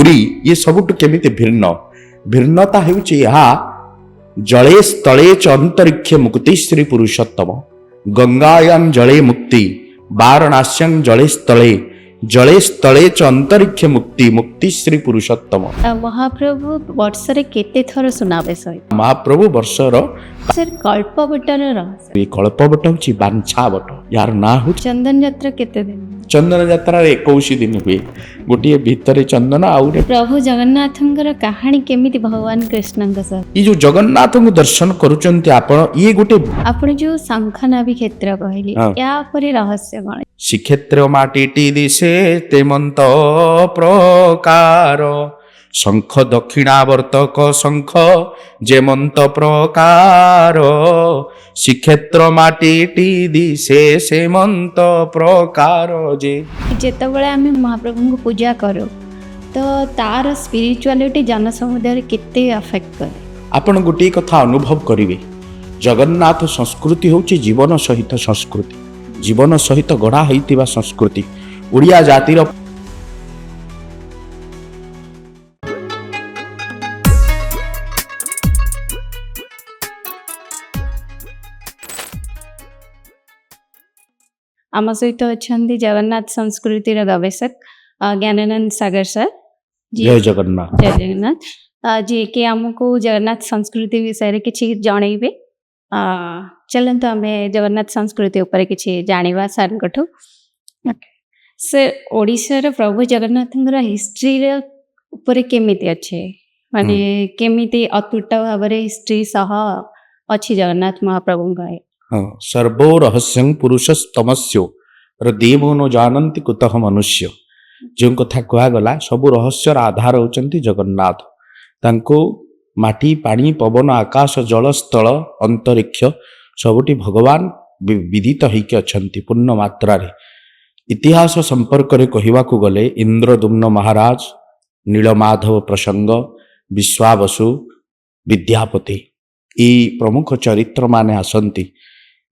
पुरी ये सबुठ केमिति भिन्न भिन्नता हेउछि यहा जले स्थले च अंतरिक्ष मुक्ति श्री पुरुषोत्तम गंगायां जले मुक्ति वाराणस्यां जले स्थले च अंतरिक्ष मुक्ति मुक्ति श्री पुरुषोत्तम। महाप्रभु वर्ष रे केते थर सुनाबेश होय महाप्रभु वर्षर सर कल्प बटर रहस्य कल्पवट हूँ बांछा बट यार ना हूँ चंदन यात्रा केते दिन चंदन यात्रा 21 दिन हुए गोटे भितर चंदन आउ प्रभु जगन्नाथंकर कहानी केमिति भगवान कृष्णଙ୍କ सह ये जो जगन्नाथ को दर्शन करुचंती आपण ये गोटे आपण जो शंखनाभि क्षेत्र कहली हाँ। या परे रहस्य कण श्रीक्षेत्र माटी दिशे तेमंत प्रकार शंख दक्षिणावर्तक शंख जेमंत प्रकार श्रीक्षेत्र माटी दिशे सेमंत प्रकार जे जेतबेले आमे महाप्रभु को पूजा करो तो तार स्पिरिचुअलिटी जन समुदाय केते अफेक्ट करे आपण गोटे कथा अनुभव करिवे जगन्नाथ संस्कृति होची जीवन सहित संस्कृति जीवन सहित गढ़ा होइतिबा संस्कृति ओडिया जातिर आम सहित अच्छा जगन्नाथ संस्कृतिर गवेषक ज्ञानानंद सागर सर जय जगन्नाथ जय जगन्नाथ जी के आमको जगन्नाथ संस्कृति विषय किसी जनइबे चलते आम जगन्नाथ संस्कृति उपर किसी जाना सर कठू सर ओडिशार प्रभु जगन्नाथ हिस्ट्री उपर केमिति अच्छे माने केमिति अतुट भाव हिस्ट्री सह अच्छी जगन्नाथ महाप्रभु हाँ सर्वो रहस्यं पुरुषस्तमस्यो देवो न जानन्ति कुतः मनुष्य जो कथा कहगला सबु रहस्यर आधार होचंती जगन्नाथ तांको माटी पानी पवन आकाश जल स्थल अंतरिक्ष सबुटी भगवान विदित होइके अछंती पूर्ण मात्रा रे इतिहास संपर्क रे कहिवाकू गले इंद्रदुम्न महाराज नीलमाधव प्रसंग विश्वावसु विद्यापति ई प्रमुख चरित्र माने आसंती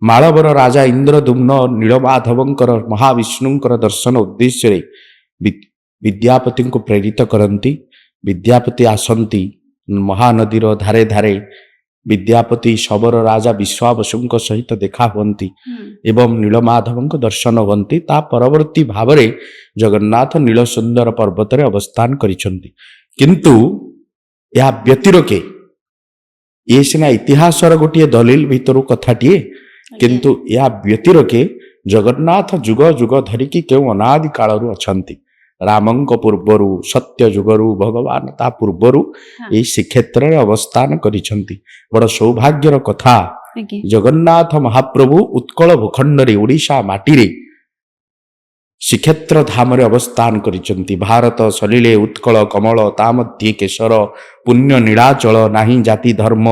मालवर राजा इंद्रदुम्न नीलमाधवंकर महाविष्णुंकर दर्शन उद्देश्य रे विद्यापति को प्रेरित करती विद्यापति आसंती महानदीर धारे धारे विद्यापति शबर राजा विश्वावसुंक सहित देखा हुंती एवं नीलमाधवंक दर्शन हुंती ता परवर्ती भावरे जगन्नाथ नीलसुंदर पर्वत रे अवस्थान करिसंती किंतु या व्यतिरके ये सिना इतिहासर गोटे दलिल भितर कथाटीए किंतु या व्यतिरके जगन्नाथ जुग जुग धरिकी केउ अनादि कालरु अछंती रामंक पूर्वरु सत्य जुगरु भगवान ता पूर्वरु ए श्रीक्षेत्र रे अवस्थान करिसंती बड़ सौभाग्यर कथा जगन्नाथ महाप्रभु उत्कल भूखंड रे ओडिशा माटी रे श्रीक्षेत्र धाम रे अवस्थान करिसंती भारत सलिले उत्कल कमल ता मध्ये केशर पुण्य नीलाचल नाही जाति धर्म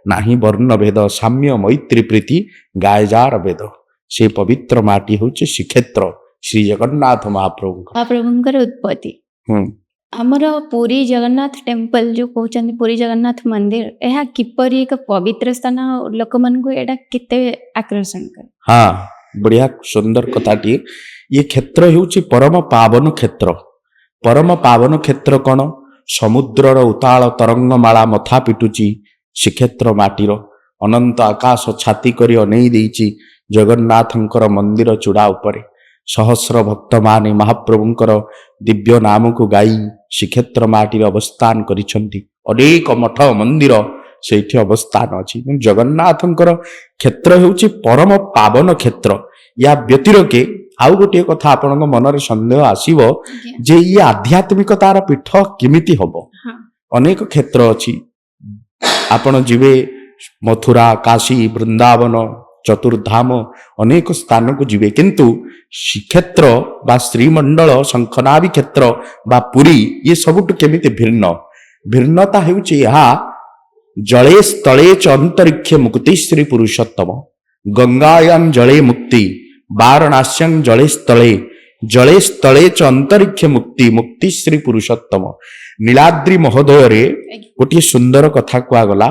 नाही वर्ण भेद साम्य मैत्री प्रीति गायजार वेद से पवित्र माटी होचे श्रीक्षेत्र श्री जगन्नाथ महाप्रभुंकर उत्पत्ति आमर पुरी जगन्नाथ टेम्पल जो कहते पुरी जगन्नाथ मंदिर यह किपरि एक पवित्र स्थान लोक मन को एटा केते आकर्षण करे हाँ बढ़िया सुंदर कथाटी ये क्षेत्र होची परम पावन क्षेत्र कौन समुद्रर उताल तरंगमाला मथा पिटुची श्रीक्षेत्र माटीर अनंत आकाश छाती करी अनेई देइची जगन्नाथंकर मंदिर चूड़ा उपरे सहस्र भक्त माने महाप्रभुंकर दिव्य नाम को गाई श्रीक्षेत्र माटी अवस्थान करिसंती अनेक मठ मंदिर सेठी अवस्थान अछि जगन्नाथंकर क्षेत्र हेउची परम पावन क्षेत्र या व्यतिरके आउ गोटे कथा आपन मनरे संदेह आसीबो जे ये आध्यात्मिकतार पीठ केमिति हबो अनेक क्षेत्र अछि आपण जिवे मथुरा काशी वृंदावन चतुर्धाम अनेक स्थान को जीवे किंतु श्रीक्षेत्र बा श्रीमंडल शंखनाभि क्षेत्र बा पुरी ये सबुठ केमिति भिन्न भिन्नता हेउछि यहा जले स्थले च अंतरिक्ष मुक्ति श्री पुरुषोत्तम गंगायां जले मुक्ति वाराणस्यां जले स्थले च अंतरिक्ष मुक्ति मुक्ति श्री पुरुषोत्तम नीलाद्रि महोदय रे गोटे सुंदर कथा कहगला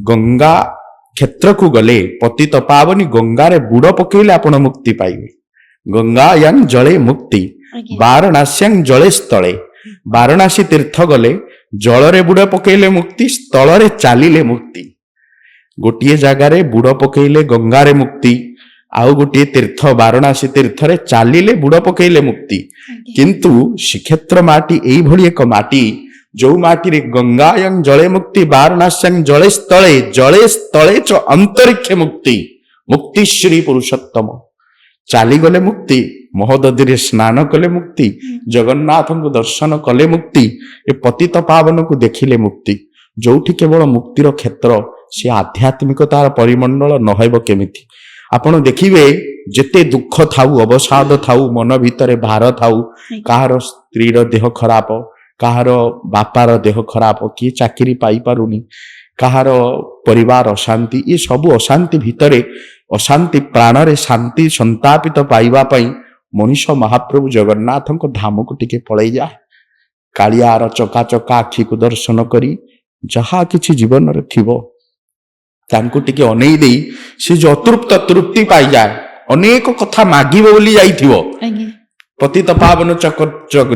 गंगा क्षेत्र को गले पतित पावनी गंगा रे बुड़ पकेले आपण मुक्ति पाइबे गंगायां जले मुक्ति वाराणस्यां जले स्थले ବାରଣାସୀ ତୀର୍ଥ ଗଲେ ଜଳରେ ବୁଡ଼ ପକେଇଲେ ମୁକ୍ତି, ସ୍ଥଳରେ ଚାଲିଲେ ମୁକ୍ତି। ଗୋଟିଏ ଜାଗାରେ ବୁଡ଼ ପକେଇଲେ ଗଙ୍ଗାରେ ମୁକ୍ତି, ଆଉ ଗୋଟିଏ ତୀର୍ଥ ବାରଣାସୀ ତୀର୍ଥରେ ଚାଲିଲେ ବୁଡ଼ ପକେଇଲେ ମୁକ୍ତି। କିନ୍ତୁ ଶ୍ରୀକ୍ଷେତ୍ର ମାଟି ଏଇଭଳି ଏକ ମାଟି ଯୋଉ ମାଟିରେ ଗଙ୍ଗାୟଂ ଜଳେ ମୁକ୍ତି, ବାରଣାସ୍ୟଂ ଜଳେ ସ୍ଥଳେ ଚ ଅନ୍ତରିକ୍ଷେ ମୁକ୍ତି। ମୁକ୍ତି ଶ୍ରୀ ପୁରୁଷୋତ୍ତମ। ଚାଲିଗଲେ ମୁକ୍ତି, ମହୋଦଧିରେ ସ୍ନାନ କଲେ ମୁକ୍ତି, ଜଗନ୍ନାଥଙ୍କୁ ଦର୍ଶନ କଲେ ମୁକ୍ତି, ଏ ପତିତ ପାବନକୁ ଦେଖିଲେ ମୁକ୍ତି। ଯୋଉଠି କେବଳ ମୁକ୍ତିର କ୍ଷେତ୍ର, ସେ ଆଧ୍ୟାତ୍ମିକତାର ପରିମଣ୍ଡଳ ନହେବ କେମିତି? ଆପଣ ଦେଖିବେ ଯେତେ ଦୁଃଖ ଥାଉ, ଅବସାଦ ଥାଉ, ମନ ଭିତରେ ଭାର ଥାଉ, କାହାର ସ୍ତ୍ରୀର ଦେହ ଖରାପ, କାହାର ବାପାର ଦେହ ଖରାପ, କିଏ ଚାକିରି ପାଇପାରୁନି, କାହାର ପରିବାର ଅଶାନ୍ତି, ଏ ସବୁ ଅଶାନ୍ତି ଭିତରେ ଅଶାନ୍ତି ପ୍ରାଣରେ ଶାନ୍ତି ସନ୍ତାପିତ ପାଇବା ପାଇଁ ମଣିଷ ମହାପ୍ରଭୁ ଜଗନ୍ନାଥଙ୍କ ଧାମକୁ ଟିକେ ପଳେଇ ଯାଏ। କାଳିଆର ଚକା ଆଖିକୁ ଦର୍ଶନ କରି ଯାହା କିଛି ଜୀବନରେ ଥିବ ତାଙ୍କୁ ଟିକେ ଅନେଇ ଦେଇ ସେ ଯୋଉ ଅତୃପ୍ତ ତୃପ୍ତି ପାଇଯାଏ। ଅନେକ କଥା ମାଗିବ ବୋଲି ଯାଇଥିବ, ପତିତ ପାବନ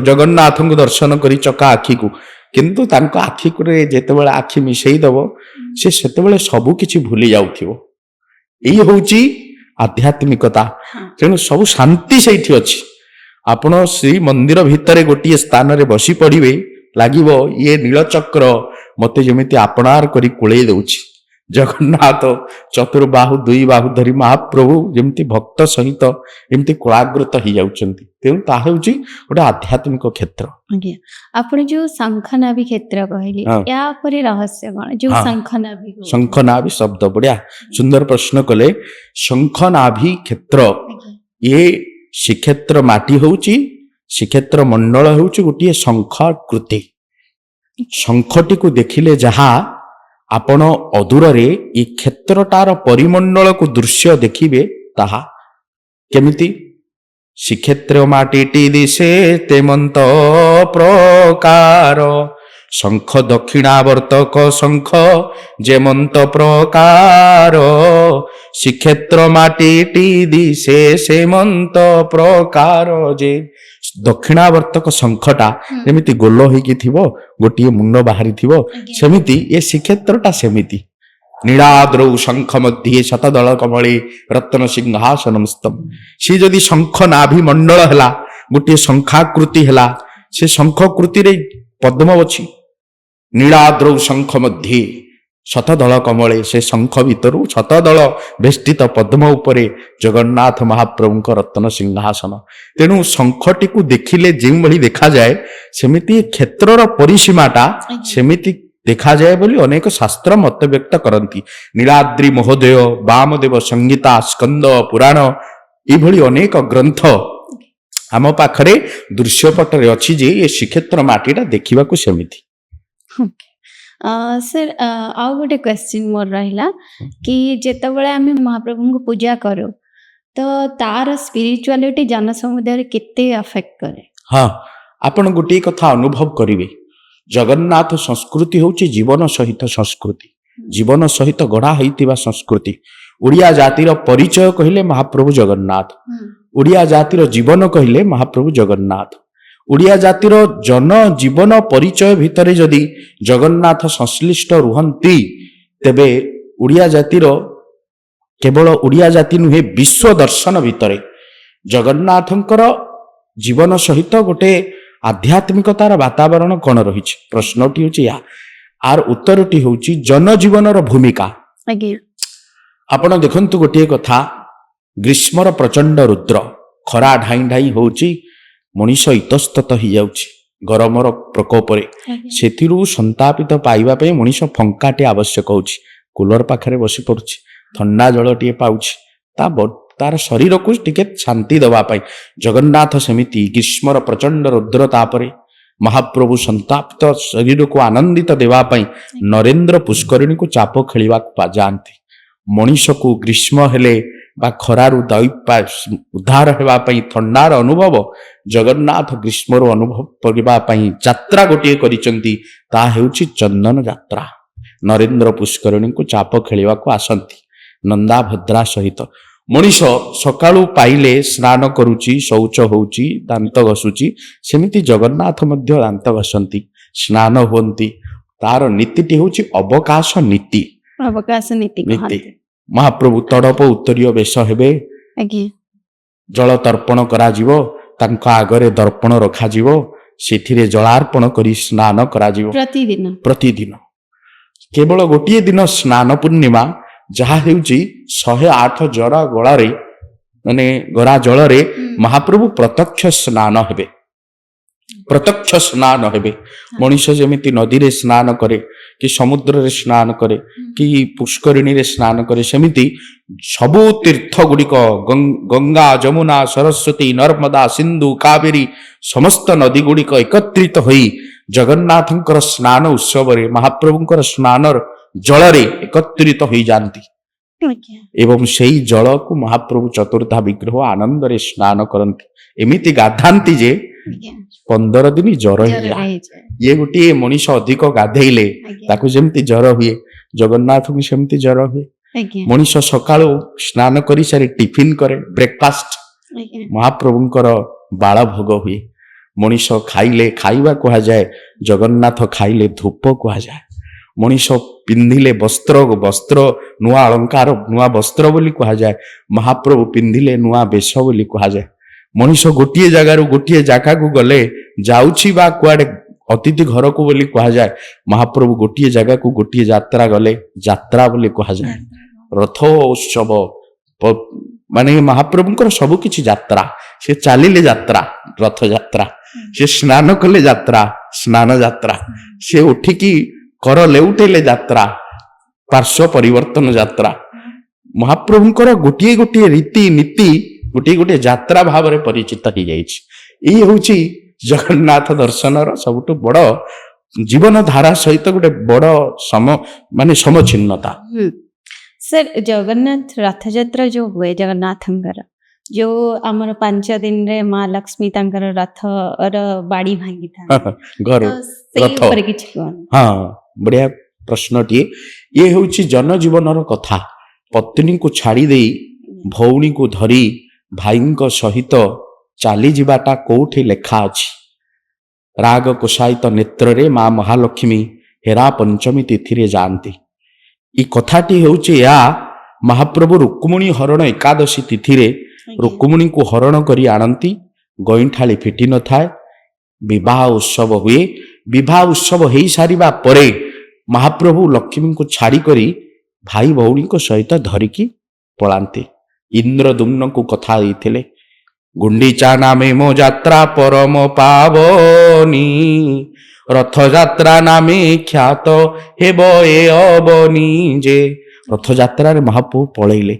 ଜଗନ୍ନାଥଙ୍କୁ ଦର୍ଶନ କରି ଚକା ଆଖିକୁ, କିନ୍ତୁ ତାଙ୍କ ଆଖିରେ ଯେତେବେଳେ ଆଖି ମିଶେଇ ଦବ ସେ ସେତେବେଳେ ସବୁ କିଛି ଭୁଲି ଯାଉଥିବ। ଏଇ ହଉଛି ଆଧ୍ୟାତ୍ମିକତା। ତେଣୁ ସବୁ ଶାନ୍ତି ସେଇଠି ଅଛି। ଆପଣ ଶ୍ରୀ ମନ୍ଦିର ଭିତରେ ଗୋଟିଏ ସ୍ଥାନରେ ବସି ପଡ଼ିବେ, ଲାଗିବ ଇଏ ନୀଳଚକ୍ର ମତେ ଯେମିତି ଆପଣାର କରି କୋଳେଇ ଦଉଛି। ଜଗନ୍ନାଥ ଚତୁର୍ବାହୁ ଦୁଇ ବାହୁ ଧରି ମହାପ୍ରଭୁ ଯେମିତି ଭକ୍ତ ସହିତ ଏମିତି କୋଳାଗ୍ରତ ହେଇଯାଉଛନ୍ତି। ତେଣୁ ତାହା ହେଉଛି ଗୋଟେ ଆଧ୍ୟାତ୍ମିକ କ୍ଷେତ୍ର। ଆଜ୍ଞା, ଆପଣ ଯୋଉ ଶଙ୍ଖନାଭି କ୍ଷେତ୍ର କହିଲେ, ହଁ। ୟା ଉପରେ ରହସ୍ୟ କଣ? ଯୋଉ ହଁ। ଶଙ୍ଖନାଭି ଶଙ୍ଖନାଭି ଶବ୍ଦ ବଢିଆ ସୁନ୍ଦର ପ୍ରଶ୍ନ କଲେ। ଶଙ୍ଖନାଭି କ୍ଷେତ୍ର, ଏ ଶ୍ରୀକ୍ଷେତ୍ର ମାଟି ହଉଛି, ଶ୍ରୀକ୍ଷେତ୍ର ମଣ୍ଡଳ ହେଉଛି ଗୋଟିଏ ଶଙ୍ଖ କୃତି। ଶଙ୍ଖଟିକୁ ଦେଖିଲେ ଯାହା ଆପଣ ଅଦୂରରେ ଏ କ୍ଷେତ୍ରଟାର ପରିମଣ୍ଡଳକୁ ଦୃଶ୍ୟ ଦେଖିବେ ତାହା କେମିତି? ଶ୍ରୀକ୍ଷେତ୍ର ମାଟିଟି ଦିଶେ ତେମନ୍ତ ପ୍ରକାର, ଶଙ୍ଖ ଦକ୍ଷିଣାବର୍ତ୍ତକ ଶଙ୍ଖ ଯେମନ୍ତ ପ୍ରକାର, ଶ୍ରୀକ୍ଷେତ୍ର ମାଟିଟି ଦିଶେ ସେମନ୍ତ ପ୍ରକାର। ଯେ ଦକ୍ଷିଣାବର୍ତ୍ତକ ଶଙ୍ଖଟା ଯେମିତି ଗୋଲ ହେଇକି ଥିବ, ଗୋଟିଏ ମୁଣ୍ଡ ବାହାରିଥିବ, ସେମିତି ଏ ଶ୍ରୀକ୍ଷେତ୍ରଟା ସେମିତି। ନୀଳାଦ୍ରୌ ଶଙ୍ଖ ମଧ୍ୟେ ଶତଦଳ କମଳେ ରତ୍ନ ସିଂହାସନମ୍ ସ୍ତମ୍। ସେ ଯଦି ଶଙ୍ଖ ନାଭି ମଣ୍ଡଳ ହେଲା, ଗୋଟିଏ ଶଙ୍ଖାକୃତି ହେଲା, ସେ ଶଙ୍ଖକୃତିରେ ପଦ୍ମ ଅଛି। ନୀଳାଦ୍ରୌ ଶଙ୍ଖ ମଧ୍ୟେ ଶତଦଳ କମଳେ, ସେ ଶଙ୍ଖ ଭିତରୁ ଶତଦଳ ବେଷ୍ଟିତ ପଦ୍ମ ଉପରେ ଜଗନ୍ନାଥ ମହାପ୍ରଭୁଙ୍କ ରତ୍ନ ସିଂହାସନ। ତେଣୁ ଶଙ୍ଖଟିକୁ ଦେଖିଲେ ଯେଉଁଭଳି ଦେଖାଯାଏ, ସେମିତି କ୍ଷେତ୍ରର ପରିସୀମାଟା ସେମିତି ଦେଖାଯାଏ ବୋଲି ଅନେକ ଶାସ୍ତ୍ର ମତବ୍ୟକ୍ତ କରନ୍ତି। ନୀଳାଦ୍ରି ମହୋଦୟ, ବାମଦେବ ସଂଗୀତା, ସ୍କନ୍ଦ ପୁରାଣ, ଏଇଭଳି ଅନେକ ଗ୍ରନ୍ଥ ଆମ ପାଖରେ ଦୃଶ୍ୟପଟରେ ଅଛି ଯେ ଏ ଶ୍ରୀକ୍ଷେତ୍ର ମାଟିଟା ଦେଖିବାକୁ ସେମିତି। ସାର୍, ଆଉ ଗୋଟେ କ୍ୱେଶ୍ଚିନ୍ ମୋର ରହିଲା କି ଯେତେବେଳେ ଆମେ ମହାପ୍ରଭୁଙ୍କୁ ପୂଜା କରୁ ତ ତାର ସ୍ପିରିଚୁଆଲିଟି ଜନସମୁଦାୟରେ କେତେ ଆଫେକ୍ଟ କରେ? ହଁ, ଆପଣ ଗୋଟିଏ କଥା ଅନୁଭବ କରିବେ, ଜଗନ୍ନାଥ ସଂସ୍କୃତି ହେଉଛି ଜୀବନ ସହିତ ସଂସ୍କୃତି, ଜୀବନ ସହିତ ଗଢ଼ା ହେଇଥିବା ସଂସ୍କୃତି। ଓଡ଼ିଆ ଜାତିର ପରିଚୟ କହିଲେ ମହାପ୍ରଭୁ ଜଗନ୍ନାଥ, ଓଡ଼ିଆ ଜାତିର ଜୀବନ କହିଲେ ମହାପ୍ରଭୁ ଜଗନ୍ନାଥ। ଓଡ଼ିଆ ଜାତିର ଜୀବନ ପରିଚୟ ଭିତରେ ଯଦି ଜଗନ୍ନାଥ ସଂଶ୍ଳିଷ୍ଟ ରୁହନ୍ତି, ତେବେ ଓଡ଼ିଆ ଜାତିର କେବଳ ଓଡ଼ିଆ ଜାତି ନୁହେଁ, ବିଶ୍ୱ ଦର୍ଶନ ଭିତରେ ଜଗନ୍ନାଥଙ୍କର ଜୀବନ ସହିତ ଗୋଟେ ଆଧ୍ୟାତ୍ମିକତାର ବାତାବରଣ କ'ଣ ରହିଛି? ପ୍ରଶ୍ନଟି ହେଉଛି ଏହା। ଆର ଉତ୍ତରଟି ହେଉଛି ଜନଜୀବନର ଭୂମିକା। ଆପଣ ଦେଖନ୍ତୁ ଗୋଟିଏ କଥା, ଗ୍ରୀଷ୍ମର ପ୍ରଚଣ୍ଡ ରୁଦ୍ର, ଖରା ଢାଇଁ ଢାଇଁ ହେଉଛି, ମଣିଷ ଇତସ୍ତତ ହେଇଯାଉଛି ଗରମର ପ୍ରକୋପରେ। ସେଥିରୁ ସନ୍ତାପିତ ପାଇବା ପାଇଁ ମଣିଷ ଫଙ୍କାଟେ ଆବଶ୍ୟକ ହେଉଛି। କୁଲର ପାଖରେ ବସି ପଡୁଛି, ଥଣ୍ଡା ଜଳଟିଏ ପାଉଛି, ତାର ଶରୀରକୁ ଟିକେ ଶାନ୍ତି ଦେବା ପାଇଁ। ଜଗନ୍ନାଥ ସେମିତି ଗ୍ରୀଷ୍ମର ପ୍ରଚଣ୍ଡ ରୁଦ୍ର ତାପରେ ମହାପ୍ରଭୁ ସନ୍ତାପ୍ତ ଶରୀରକୁ ଆନନ୍ଦିତ ଦେବା ପାଇଁ ନରେନ୍ଦ୍ର ପୁଷ୍କରିଣୀକୁ ଚାପ ଖେଳିବାକୁ ଯାଆନ୍ତି। ମଣିଷକୁ ଗ୍ରୀଷ୍ମ ହେଲେ ବା ଖରାରୁ ଉଦ୍ଧାର ହେବା ପାଇଁ ଥଣ୍ଡାର ଅନୁଭବ ଜଗନ୍ନାଥ ଗ୍ରୀଷ୍ମରୁ ଅନୁଭବ କରିବା ପାଇଁ ଯାତ୍ରା ଗୋଟିଏ କରିଛନ୍ତି, ତାହା ହେଉଛି ଚନ୍ଦନ ଯାତ୍ରା। ନରେନ୍ଦ୍ର ପୁଷ୍କରିଣୀକୁ ଚାପ ଖେଳିବାକୁ ଆସନ୍ତି ନନ୍ଦାଭଦ୍ରା ସହିତ। ମଣିଷ ସକାଳୁ ପାଇଲେ ସ୍ନାନ କରୁଛି, ଶୌଚ ହଉଛି, ଦାନ୍ତ ଘଷୁଛି, ସେମିତି ଜଗନ୍ନାଥ ମଧ୍ୟ ଦାନ୍ତ ଘଷନ୍ତି, ସ୍ନାନ ହୁଅନ୍ତି। ତାର ନୀତିଟି ହଉଛି ଅବକାଶ ନୀତି। ଅବକାଶ ନୀତି ନୀତି କହନ୍ତି। ମହାପ୍ରଭୁ ତଡପ ଉତ୍ତରୀୟ ବେଶ ହେବେ, ଆଜ୍ଞା ଜଳ ତର୍ପଣ କରାଯିବ, ତାଙ୍କ ଆଗରେ ଦର୍ପଣ ରଖାଯିବ, ସେଥିରେ ଜଳାର୍ପଣ କରି ସ୍ନାନ କରାଯିବ ପ୍ରତିଦିନ। ପ୍ରତିଦିନ। କେବଳ ଗୋଟିଏ ଦିନ ସ୍ନାନ ପୂର୍ଣ୍ଣିମା, ଯାହା ହେଉଛି 108 ଜରା ଗଳାରେ ମାନେ ଗରା ଜଳରେ ମହାପ୍ରଭୁ ପ୍ରତ୍ୟକ୍ଷ ସ୍ନାନ ହେବେ। ପ୍ରତ୍ୟକ୍ଷ ସ୍ନାନ ହେବେ। ମଣିଷ ଯେମିତି ନଦୀରେ ସ୍ନାନ କରେ, କି ସମୁଦ୍ରରେ ସ୍ନାନ କରେ, କି ପୁଷ୍କରିଣୀରେ ସ୍ନାନ କରେ, ସେମିତି ସବୁ ତୀର୍ଥ ଗୁଡ଼ିକ ଗଙ୍ଗା, ଯମୁନା, ସରସ୍ୱତୀ, ନର୍ମଦା, ସିନ୍ଧୁ, କାବେରୀ ସମସ୍ତ ନଦୀ ଗୁଡ଼ିକ ଏକତ୍ରିତ ହୋଇ ଜଗନ୍ନାଥଙ୍କର ସ୍ନାନ ଉତ୍ସବରେ ମହାପ୍ରଭୁଙ୍କର ସ୍ନାନର ଜଳରେ ଏକତ୍ରିତ ହୋଇଯାଆନ୍ତି। ଆଜ୍ଞା ଏବଂ ସେଇ ଜଳକୁ ମହାପ୍ରଭୁ ଚତୁର୍ଦ୍ଧା ବିଗ୍ରହ ଆନନ୍ଦରେ ସ୍ନାନ କରନ୍ତି। ଏମିତି ଗାଧାନ୍ତି ଯେ ଆଜ୍ଞା 15 ଦିନ ଜର ଜ୍ୱର ହେଇଯାଏ। ରହିଯାଏ। ଇଏ ଗୋଟିଏ ମଣିଷ ଅଧିକ ଗାଧେଇଲେ ଆଜ୍ଞା ତାକୁ ଯେମିତି ଜର ହୁଏ, ଜଗନ୍ନାଥଙ୍କୁ ସେମିତି ଜର ହୁଏ। ଆଜ୍ଞା ମଣିଷ ସକାଳୁ ସ୍ନାନ କରି ସାରି ଟିଫିନ କରେ, ବ୍ରେକଫାଷ୍ଟ, ଆଜ୍ଞା ମହାପ୍ରଭୁଙ୍କର ବାଳ ଭୋଗ ହୁଏ। ମଣିଷ ଖାଇଲେ ଖାଇବା କୁହାଯାଏ, ଜଗନ୍ନାଥ ଖାଇଲେ ଧୂପ କୁହାଯାଏ। ମଣିଷ ପିନ୍ଧିଲେ ବସ୍ତ୍ର ନୂଆ ଅଳଙ୍କାର, ନୂଆ ବସ୍ତ୍ର ବୋଲି କୁହାଯାଏ। ମହାପ୍ରଭୁ ପିନ୍ଧିଲେ ନୂଆ ବେଶ ବୋଲି କୁହାଯାଏ। ମଣିଷ ଗୋଟିଏ ଜାଗାରୁ ଗୋଟିଏ ଜାଗାକୁ ଗଲେ, ଯାଉଛି ବା କୁଆଡେ ଅତିଥି ଘରକୁ ବୋଲି କୁହାଯାଏ। ମହାପ୍ରଭୁ ଗୋଟିଏ ଜାଗାକୁ ଗୋଟିଏ ଯାତ୍ରା ଗଲେ ଯାତ୍ରା ବୋଲି କୁହାଯାଏ। ରଥ ଉତ୍ସବ ମାନେ ମହାପ୍ରଭୁଙ୍କର ସବୁ କିଛି ଯାତ୍ରା। ସେ ଚାଲିଲେ ଯାତ୍ରା, ରଥଯାତ୍ରା। ସେ ସ୍ନାନ କଲେ ଯାତ୍ରା, ସ୍ନାନ ଯାତ୍ରା। ସେ ଉଠିକି କର ଲେଉଟେଇଲେ ଯାତ୍ରା, ପାର୍ଶ୍ୱ ପରିବର୍ତ୍ତନ ଯାତ୍ରା। ମହାପ୍ରଭୁଙ୍କର ଗୋଟିଏ ଗୋଟିଏ ରୀତି ନୀତି ଗୋଟିଏ ଗୋଟିଏ ଯାତ୍ରା ଭାବରେ ପରିଚିତ ହେଇଯାଇଛି। ଏଇ ହେଉଛି ଜଗନ୍ନାଥ ଦର୍ଶନର ସବୁଠୁ ବଡ ଜୀବନ ଧାରା ସହିତ ଗୋଟେ ବଡ ସମଛିନ୍ନତା। ସାର୍ ଜଗନ୍ନାଥ ରଥଯାତ୍ରା ଯୋଉ ହୁଏ ଜଗନ୍ନାଥଙ୍କର, ଯୋଉ ଆମର 5 ଦିନରେ ମା ଲକ୍ଷ୍ମୀ ତାଙ୍କର ରଥର ବାଡି ଭାଙ୍ଗିଥାନ୍ତି, ଘର ତ ସେଇ ରଥ। ଉପରେ କିଛି କୁହନ୍ତୁ। ହଁ, ବଢିଆ ପ୍ରଶ୍ନଟିଏ। ଇଏ ହେଉଛି ଜନଜୀବନର କଥା। ପତ୍ନୀକୁ ଛାଡ଼ି ଦେଇ ଭଉଣୀକୁ ଧରି ଭାଇଙ୍କ ସହିତ ଚାଲିଯିବାଟା କୋଉଠି ଲେଖା ଅଛି? ରାଗ କୋଷାୟିତ ନେତ୍ରରେ ମା ମହାଲକ୍ଷ୍ମୀ ହେରା ପଞ୍ଚମୀ ତିଥିରେ ଯାଆନ୍ତି। ଏ କଥାଟି ହେଉଛି ଏହା, ମହାପ୍ରଭୁ ରୁକ୍ମିଣୀ ହରଣ ଏକାଦଶୀ ତିଥିରେ ରୁକ୍ମିଣୀଙ୍କୁ ହରଣ କରି ଆଣନ୍ତି। ଗଇଁଠାଳି ଫିଟି ନଥାଏ, ବିବାହ ଉତ୍ସବ ହୁଏ। ବିବାହ ଉତ୍ସବ ହେଇସାରିବା ପରେ ମହାପ୍ରଭୁ ଲକ୍ଷ୍ମୀଙ୍କୁ ଛାଡ଼ି କରି ଭାଇ ଭଉଣୀଙ୍କ ସହିତ ଧରିକି ପଳାନ୍ତି। ଇନ୍ଦ୍ରଦୁମ୍ନକୁ କଥା ଦେଇଥିଲେ, ଗୁଣ୍ଡିଚା ନାମେ ମୋ ଯାତ୍ରା ପରମ ପାବନି, ରଥଯାତ୍ରା ନାମେ ଖ୍ୟାତ ହେବ ଏ ଅବନି। ଯେ ରଥଯାତ୍ରାରେ ମହାପ୍ରଭୁ ପଳେଇଲେ।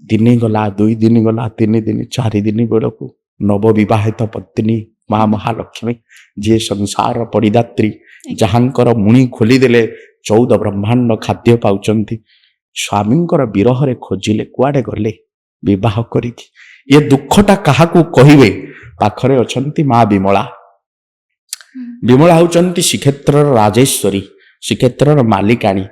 ଦିନେ ଗଲା, 2 ଦିନ ଗଲା, 3 ଦିନ, 4 ଦିନ ବେଳକୁ ନବବିବାହିତ ପତ୍ନୀ ମା ମହାଲକ୍ଷ୍ମୀ, ଯିଏ ସଂସାର ପରିଦାତ୍ରୀ, ଯାହାଙ୍କର ମୁଣି ଖୋଲିଦେଲେ 14 ବ୍ରହ୍ମାଣ୍ଡ ଖାଦ୍ୟ ପାଉଛନ୍ତି, ସ୍ୱାମୀଙ୍କର ବିରହରେ ଖୋଜିଲେ, କୁଆଡେ ଗଲେ ବିବାହ କରିକି। ଏ ଦୁଃଖଟା କାହାକୁ କହିବେ? ପାଖରେ ଅଛନ୍ତି ମା ବିମଳା। ବିମଳା ହେଉଛନ୍ତି ଶ୍ରୀକ୍ଷେତ୍ରର ରାଜେଶ୍ୱରୀ, ଶ୍ରୀକ୍ଷେତ୍ରର ମାଲିକାଣୀ,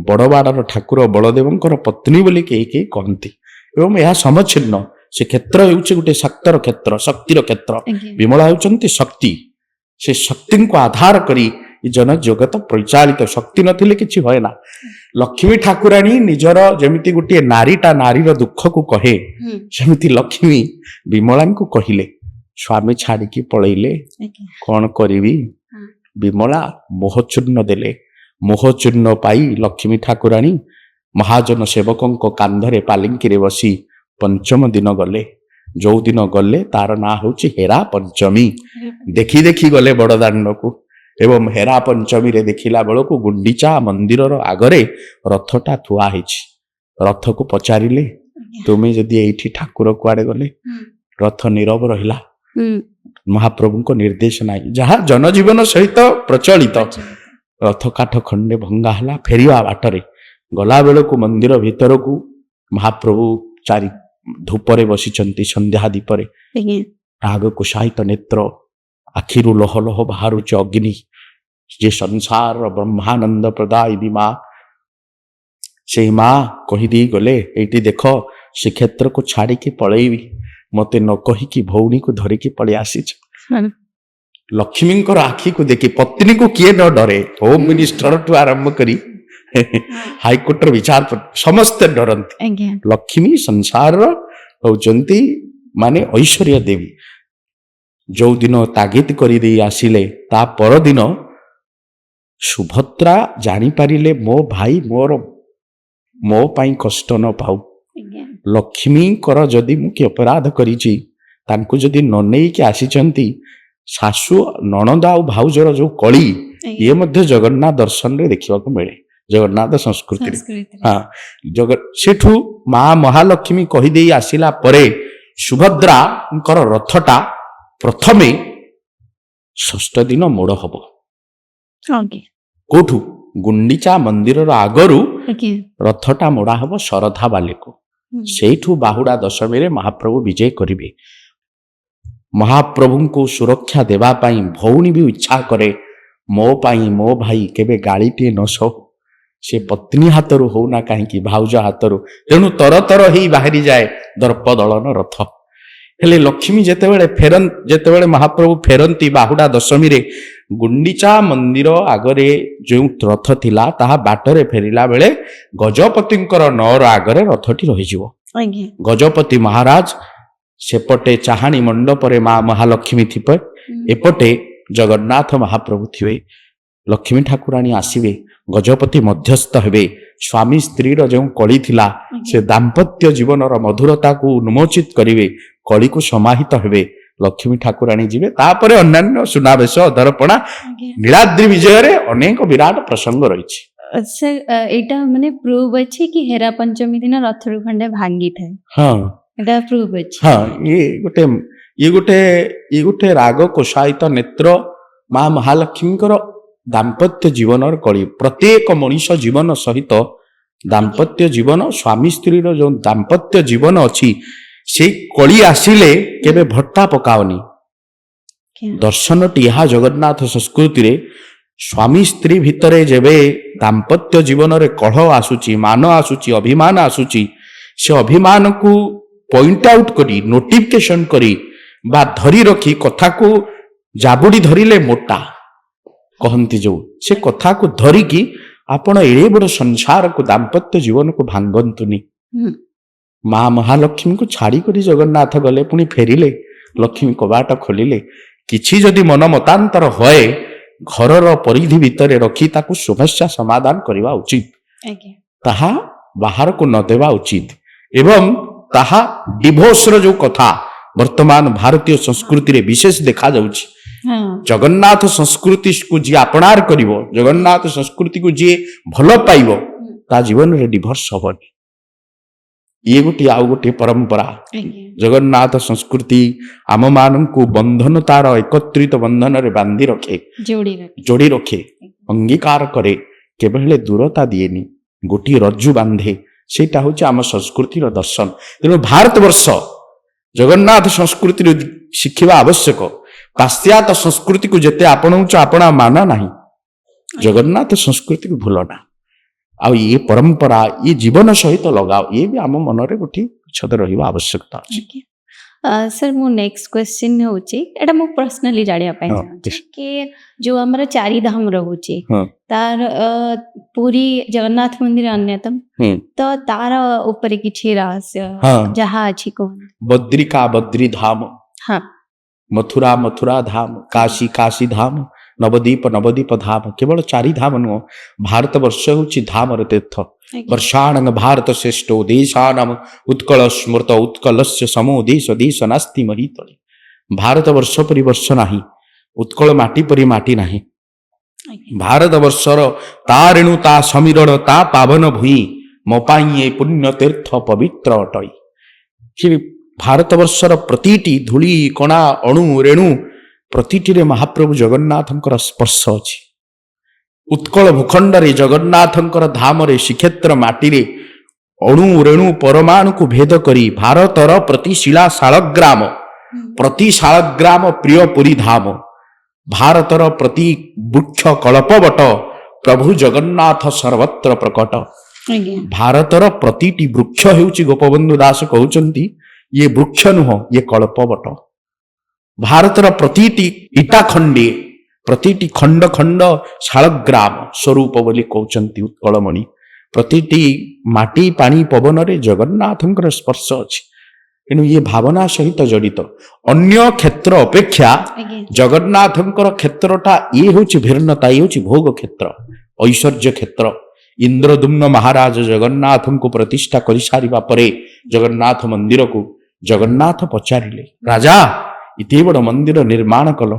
ବଡ଼ବାଡ଼ର ଠାକୁର ବଳଦେବଙ୍କର ପତ୍ନୀ ବୋଲି କେହି କେହି କହନ୍ତି। ଏବଂ ଏହା ସମଛିନ୍ନ। ସେ କ୍ଷେତ୍ର ହେଉଛି ଗୋଟେ ଶକ୍ତର କ୍ଷେତ୍ର, ଶକ୍ତିର କ୍ଷେତ୍ର। ବିମଳା ହେଉଛନ୍ତି ଶକ୍ତି। ସେ ଶକ୍ତିଙ୍କୁ ଆଧାର କରି ଜନ ଜଗତ ପରିଚାଳିତ। ଶକ୍ତି ନଥିଲେ କିଛି ହୁଏ ନା। ଲକ୍ଷ୍ମୀ ଠାକୁରାଣୀ ନିଜର ଯେମିତି ଗୋଟିଏ ନାରୀଟା ନାରୀର ଦୁଃଖକୁ କହେ, ସେମିତି ଲକ୍ଷ୍ମୀ ବିମଳାଙ୍କୁ କହିଲେ, ସ୍ୱାମୀ ଛାଡ଼ିକି ପଳେଇଲେ, କଣ କରିବି? ବିମଳା ମୋହଚୂର୍ଣ୍ଣ ଦେଲେ। ମୋହଚୂର୍ଣ୍ଣ ପାଇ ଲକ୍ଷ୍ମୀ ଠାକୁରାଣୀ ମହାଜନ ସେବକଙ୍କ କାନ୍ଧରେ ପାଲିଙ୍କିରେ ବସି 5ମ ଦିନ ଗଲେ। ଯୋଉ ଦିନ ଗଲେ ତାର ନାଁ ହେଉଛି ହେରା ପଞ୍ଚମୀ। ଦେଖି ଦେଖି ଗଲେ ବଡ଼ଦାଣ୍ଡକୁ। ଏବଂ ହେରା ପଞ୍ଚମୀରେ ଦେଖିଲା ବେଳକୁ ଗୁଣ୍ଡିଚା ମନ୍ଦିରର ଆଗରେ ରଥଟା ଥୁଆ ହେଇଛି। ରଥକୁ ପଚାରିଲେ, ତୁମେ ଯଦି ଏଇଠି ଠାକୁର କୁଆଡେ ଗଲେ? ରଥ ନୀରବ ରହିଲା। ମହାପ୍ରଭୁଙ୍କ ନିର୍ଦ୍ଦେଶ ନାହିଁ, ଯାହା ଜନଜୀବନ ସହିତ ପ୍ରଚଳିତ। ରଥ କାଠ ଖଣ୍ଡେ ଭଙ୍ଗା ହେଲା। ଫେରିବା ବାଟରେ ଗଲା ବେଳକୁ ମନ୍ଦିର ଭିତରକୁ ମହାପ୍ରଭୁ ଧୂପରେ ବସିଛନ୍ତି, ସନ୍ଧ୍ୟା ଦୀପରେ। ରାଗ କୋଷାୟିତ ନେତ୍ର, ଆଖିରୁ ଲହ ଲହ ବାହାରୁଛି ଅଗ୍ନି। ଯେ ସଂସାର ବ୍ରହ୍ମାନନ୍ଦ ପ୍ରଦାୟିନୀ ମା, ସେଇ ମା କହିଦେଇ ଗଲେ ଏଇଠି ଦେଖ ଶ୍ରୀକ୍ଷେତ୍ରକୁ ଛାଡ଼ିକି ପଳେଇବି, ମତେ ନ କହିକି ଭଉଣୀକୁ ଧରିକି ପଳେଇ ଆସିଛ। ଲକ୍ଷ୍ମୀଙ୍କର ଆଖିକୁ ଦେଖି ପତ୍ନୀକୁ କିଏ ନ ଡରେ, ହୋମ ମିନିଷ୍ଟରଠୁ ଆରମ୍ଭ କରି ହାଇକୋର୍ଟର ବିଚାରପତି ସମସ୍ତେ ଡରନ୍ତି। ଆଜ୍ଞା ଲକ୍ଷ୍ମୀ ସଂସାରର ହଉଛନ୍ତି ମାନେ ଐଶ୍ୱର୍ଯ୍ୟ ଦେବୀ। ଯୋଉଦିନ ତାଗିଦ କରିଦେଇ ଆସିଲେ ତା ପରଦିନ ସୁଭଦ୍ରା ଜାଣିପାରିଲେ ମୋ ଭାଇ ମୋ ପାଇଁ କଷ୍ଟ ନ ପାଉ। ଆଜ୍ଞା ଲକ୍ଷ୍ମୀଙ୍କର ଯଦି ମୁଁ କି ଅପରାଧ କରିଛି, ତାଙ୍କୁ ଯଦି ନ ନେଇକି ଆସିଛନ୍ତି, ଶାଶୁ ନଣନ୍ଦ ଆଉ ଭାଉଜର ଯୋଉ କଳି ଇଏ ମଧ୍ୟ ଜଗନ୍ନାଥ ଦର୍ଶନରେ ଦେଖିବାକୁ ମିଳେ, ଜଗନ୍ନାଥ ସଂସ୍କୃତିରେ। ହଁ ସେଠୁ ମା ମହାଲକ୍ଷ୍ମୀ କହିଦେଇ ଆସିଲା ପରେ ସୁଭଦ୍ରାଙ୍କର ରଥଟା ପ୍ରଥମେ ଷଷ୍ଠ ଦିନ ମୋଡ଼ ହବ। କୋଉଠୁ? ଗୁଣ୍ଡିଚା ମନ୍ଦିରର ଆଗରୁ ରଥଟା ମୋଡ଼ା ହବ ଶରଧା ବାଲିକୁ। ସେଇଠୁ ବାହୁଡା ଦଶମୀରେ ମହାପ୍ରଭୁ ବିଜୟ କରିବେ। ମହାପ୍ରଭୁଙ୍କୁ ସୁରକ୍ଷା ଦେବା ପାଇଁ ଭଉଣୀ ବି ଇଚ୍ଛା କରେ ମୋ ପାଇଁ ମୋ ଭାଇ କେବେ ଗାଳିଟିଏ ନ ସହୁ, ସେ ପତ୍ନୀ ହାତରୁ ହଉନା କାହିଁକି ଭାଉଜ ହାତରୁ, ତେଣୁ ତରତର ହେଇ ବାହାରିଯାଏ ଦର୍ପ ଦଳନ ରଥ। ହେଲେ ଲକ୍ଷ୍ମୀ ଯେତେବେଳେ ମହାପ୍ରଭୁ ଫେରନ୍ତି ବାହୁଡା ଦଶମୀରେ, ଗୁଣ୍ଡିଚା ମନ୍ଦିର ଆଗରେ ଯେଉଁ ରଥ ଥିଲା ତାହା ବାଟରେ ଫେରିଲା ବେଳେ ଗଜପତିଙ୍କର ନଅର ଆଗରେ ରଥଟି ରହିଯିବ। ଗଜପତି ମହାରାଜ ସେପଟେ ଚାହାଣୀ ମଣ୍ଡପରେ ମା ମହାଲକ୍ଷ୍ମୀ ଥିବେ, ଏପଟେ ଜଗନ୍ନାଥ ମହାପ୍ରଭୁ ଥିବେ। ଲକ୍ଷ୍ମୀ ଠାକୁରାଣୀ ଆସିବେ, ଗଜପତି ମଧ୍ୟସ୍ଥ ହେବେ। ସ୍ୱାମୀ ସ୍ତ୍ରୀର ଯେଉଁ କଳି ଥିଲା ସେ ଦାମ୍ପତ୍ୟ ଜୀବନର ମଧୁରତାକୁ ଉନ୍ମୋଚିତ କରିବେ, କଳିକୁ ସମାହିତ ହେବେ। ଲକ୍ଷ୍ମୀ ଠାକୁରାଣୀ ଯିବେ, ତାପରେ ଅନ୍ୟାନ୍ୟ ସୁନାବେଶ ଅଧରପଣା ନୀଳାଦ୍ରି ବିଜୟରେ ଅନେକ ବିରାଟ ପ୍ରସଙ୍ଗ ରହିଛି। ସାର୍ ଏଇଟା ମାନେ ପ୍ରୁଭ୍ ଅଛି କି ହେରା ପଞ୍ଚମୀ ଦିନ ରଥରୁ ଖଣ୍ଡେ ଭାଙ୍ଗିଥାଏ? ହଁ ଏଟା ପ୍ରୁଭ୍ ଅଛି। ହଁ ଇଏ ଗୋଟେ ରାଗ କୋଷାୟିତ ନେତ୍ର ମା ମହାଲକ୍ଷ୍ମୀଙ୍କର ଦାମ୍ପତ୍ୟ ଜୀବନର କଳି। ପ୍ରତ୍ୟେକ ମଣିଷ ଜୀବନ ସହିତ ଦାମ୍ପତ୍ୟ ଜୀବନ, ସ୍ୱାମୀ ସ୍ତ୍ରୀର ଯେଉଁ ଦାମ୍ପତ୍ୟ ଜୀବନ ଅଛି, ସେଇ କଳି ଆସିଲେ କେବେ ଭଟ୍ଟା ପକାଅନି। ଦର୍ଶନଟି ଏହା ଜଗନ୍ନାଥ ସଂସ୍କୃତିରେ ସ୍ୱାମୀ ସ୍ତ୍ରୀ ଭିତରେ ଯେବେ ଦାମ୍ପତ୍ୟ ଜୀବନରେ କଳହ ଆସୁଛି, ମାନ ଆସୁଛି, ଅଭିମାନ ଆସୁଛି, ସେ ଅଭିମାନକୁ ପଏଣ୍ଟ ଆଉଟ୍ କରି ନୋଟିଫିକେସନ କରି ବା ଧରି ରଖି କଥାକୁ ଜାବୁଡି ଧରିଲେ ମୋଟା କହନ୍ତି ଯୋଉ, ସେ କଥାକୁ ଧରିକି ଆପଣ ଏଡ଼େ ବଡ଼ ସଂସାରକୁ ଦାମ୍ପତ୍ୟ ଜୀବନକୁ ଭାଙ୍ଗନ୍ତୁନି। ମା ମହାଲକ୍ଷ୍ମୀଙ୍କୁ ଛାଡ଼ିକରି ଜଗନ୍ନାଥ ଗଲେ, ପୁଣି ଫେରିଲେ, ଲକ୍ଷ୍ମୀ କବାଟ ଖୋଲିଲେ। କିଛି ଯଦି ମନ ମତାନ୍ତର ହୁଏ, ଘରର ପରିଧି ଭିତରେ ରଖି ତାକୁ ସମସ୍ୟା ସମାଧାନ କରିବା ଉଚିତ, ତାହା ବାହାରକୁ ନ ଦେବା ଉଚିତ। ଏବଂ ତାହା ଡିଭୋର୍ସର ଯୋଉ କଥା ବର୍ତ୍ତମାନ ଭାରତୀୟ ସଂସ୍କୃତିରେ ବିଶେଷ ଦେଖାଯାଉଛି। ଜଗନ୍ନାଥ ସଂସ୍କୃତିକୁ ଯିଏ ଆପଣାର କରିବ, ଜଗନ୍ନାଥ ସଂସ୍କୃତିକୁ ଯିଏ ଭଲ ପାଇବ, ତା ଜୀବନରେ ଡିଭୋର୍ସ ହବନି। ଇଏ ଗୋଟିଏ ଆଉ ଗୋଟିଏ ପରମ୍ପରା। ଜଗନ୍ନାଥ ସଂସ୍କୃତି ଆମମାନଙ୍କୁ ବନ୍ଧନ, ତାର ଏକତ୍ରିତ ବନ୍ଧନରେ ବାନ୍ଧି ରଖେ, ଯୋଡ଼ି ରଖେ, ଅଙ୍ଗୀକାର କରେ, କେବେ ହେଲେ ଦୂରତା ଦିଏନି, ଗୋଟିଏ ରଜ୍ଜୁ ବାନ୍ଧେ। ସେଇଟା ହଉଛି ଆମ ସଂସ୍କୃତିର ଦର୍ଶନ। ତେଣୁ ଭାରତବର୍ଷ ଜଗନ୍ନାଥ ସଂସ୍କୃତିରୁ ଶିଖିବା ଆବଶ୍ୟକ। ପାଶ୍ଚାତ୍ୟ ସଂସ୍କୃତିକୁ ଯେତେ ଆପଣଉଛ ଆପଣା ମାନ ନାହିଁ, ଜଗନ୍ନାଥ ସଂସ୍କୃତିକୁ ଭୁଲ ନା। ଆଉ ଇଏ ପରମ୍ପରା, ଇଏ ଜୀବନ ସହିତ ଲଗାଅ, ଇଏ ବି ଆମ ମନରେ ଗୋଟିଏ ଉଚ୍ଛେଦ ରହିବା ଆବଶ୍ୟକତା ଅଛି। ସାର୍ ମୋ ନେକ୍ସଟ କ୍ୱେଶ୍ଚିନ୍ ହେଉଛି, ଏଇଟା ମୁଁ ପର୍ସନାଲି ଜାଣିବା ପାଇଁ ଚାହୁଁଛି କି ଯୋଉ ଆମର ଚାରିଧାମ ରହୁଛି, ତାର ପୁରୀ ଜଗନ୍ନାଥ ମନ୍ଦିର ଅନ୍ୟତମ, ତ ତାର ଉପରେ କିଛି ରହସ୍ୟ ଯାହା ଅଛି କୁହନ୍ତୁ। ବଦ୍ରିକା ବଦ୍ରି ଧାମ, ମଥୁରା ମଥୁରା ଧାମ, କାଶୀ କାଶୀ ଧାମ, ନବଦୀପ ନବଦୀପ ଧାମ। କେବଳ ଚାରି ଧାମ ନୁହଁ, ଭାରତବର୍ଷ ହେଉଛି ଧାମର ତୀର୍ଥ। ବର୍ଷାଣଂ ଭାରତ ଶ୍ରେଷ୍ଠ ଦେଶାନାମ ଉତ୍କଳ ସ୍ମୃତ ଉତ୍କଳସ୍ୟ ସମୋ ଦେଶ ଦେଶ ନାସ୍ତି ମହିତଳେ। ଭାରତବର୍ଷ ପରି ବର୍ଷ ନାହିଁ, ଉତ୍କଳ ମାଟି ପରି ମାଟି ନାହିଁ। ଭାରତବର୍ଷର ତା ରେଣୁ ତା ସମୀରଣ ତା ପାବନ ଭୂଇଁ, ମୋ ପାଇଁ ଏ ପୁଣ୍ୟ ତୀର୍ଥ ପବିତ୍ର ଅଟଇ। ଭାରତବର୍ଷର ପ୍ରତିଟି ଧୂଳି କଣା ଅଣୁ ରେଣୁ ପ୍ରତିଟିରେ ମହାପ୍ରଭୁ ଜଗନ୍ନାଥଙ୍କର ସ୍ପର୍ଶ ଅଛି। ଉତ୍କଳ ଭୂଖଣ୍ଡରେ ଜଗନ୍ନାଥଙ୍କର ଧାମରେ ଶ୍ରୀକ୍ଷେତ୍ର ମାଟିରେ ଅଣୁ ରେଣୁ ପରମାଣୁକୁ ଭେଦ କରି ଭାରତର ପ୍ରତି ଶିଳା ଶାଳଗ୍ରାମ, ପ୍ରତି ଶାଳଗ୍ରାମ ପ୍ରିୟ ପୁରୀ ଧାମ, ଭାରତର ପ୍ରତି ବୃକ୍ଷ କଳ୍ପବଟ ପ୍ରଭୁ ଜଗନ୍ନାଥ ସର୍ବତ୍ର ପ୍ରକଟ। ଆଜ୍ଞା ଭାରତର ପ୍ରତିଟି ବୃକ୍ଷ ହେଉଛି ଗୋପବନ୍ଧୁ ଦାସ କହୁଛନ୍ତି ଇଏ ବୃକ୍ଷ ନୁହଁ ଇଏ କଳ୍ପବଟ। ଭାରତର ପ୍ରତିଟି ଇଟା ଖଣ୍ଡିଏ ପ୍ରତିଟି ଖଣ୍ଡ ଖଣ୍ଡ ଶାଳଗ୍ରାମ ସ୍ୱରୂପ ବୋଲି କହୁଛନ୍ତି ଉତ୍କଳମଣି। ପ୍ରତିଟି ମାଟି ପାଣି ପବନରେ ଜଗନ୍ନାଥଙ୍କର ସ୍ପର୍ଶ ଅଛି। ତେଣୁ ଇଏ ଭାବନା ସହିତ ଜଡ଼ିତ। ଅନ୍ୟ କ୍ଷେତ୍ର ଅପେକ୍ଷା ଆଜ୍ଞା ଜଗନ୍ନାଥଙ୍କର କ୍ଷେତ୍ରଟା ଇଏ ହେଉଛି ଭିନ୍ନତା, ଇଏ ହେଉଛି ଭୋଗ କ୍ଷେତ୍ର, ଐଶ୍ୱର୍ଯ୍ୟ କ୍ଷେତ୍ର। ଇନ୍ଦ୍ରଦୁମ୍ନ ମହାରାଜ ଜଗନ୍ନାଥଙ୍କୁ ପ୍ରତିଷ୍ଠା କରିସାରିବା ପରେ ଜଗନ୍ନାଥ ମନ୍ଦିରକୁ ଜଗନ୍ନାଥ ପଚାରିଲେ, ରାଜା ଏତେ ବଡ଼ ମନ୍ଦିର ନିର୍ମାଣ କଲ,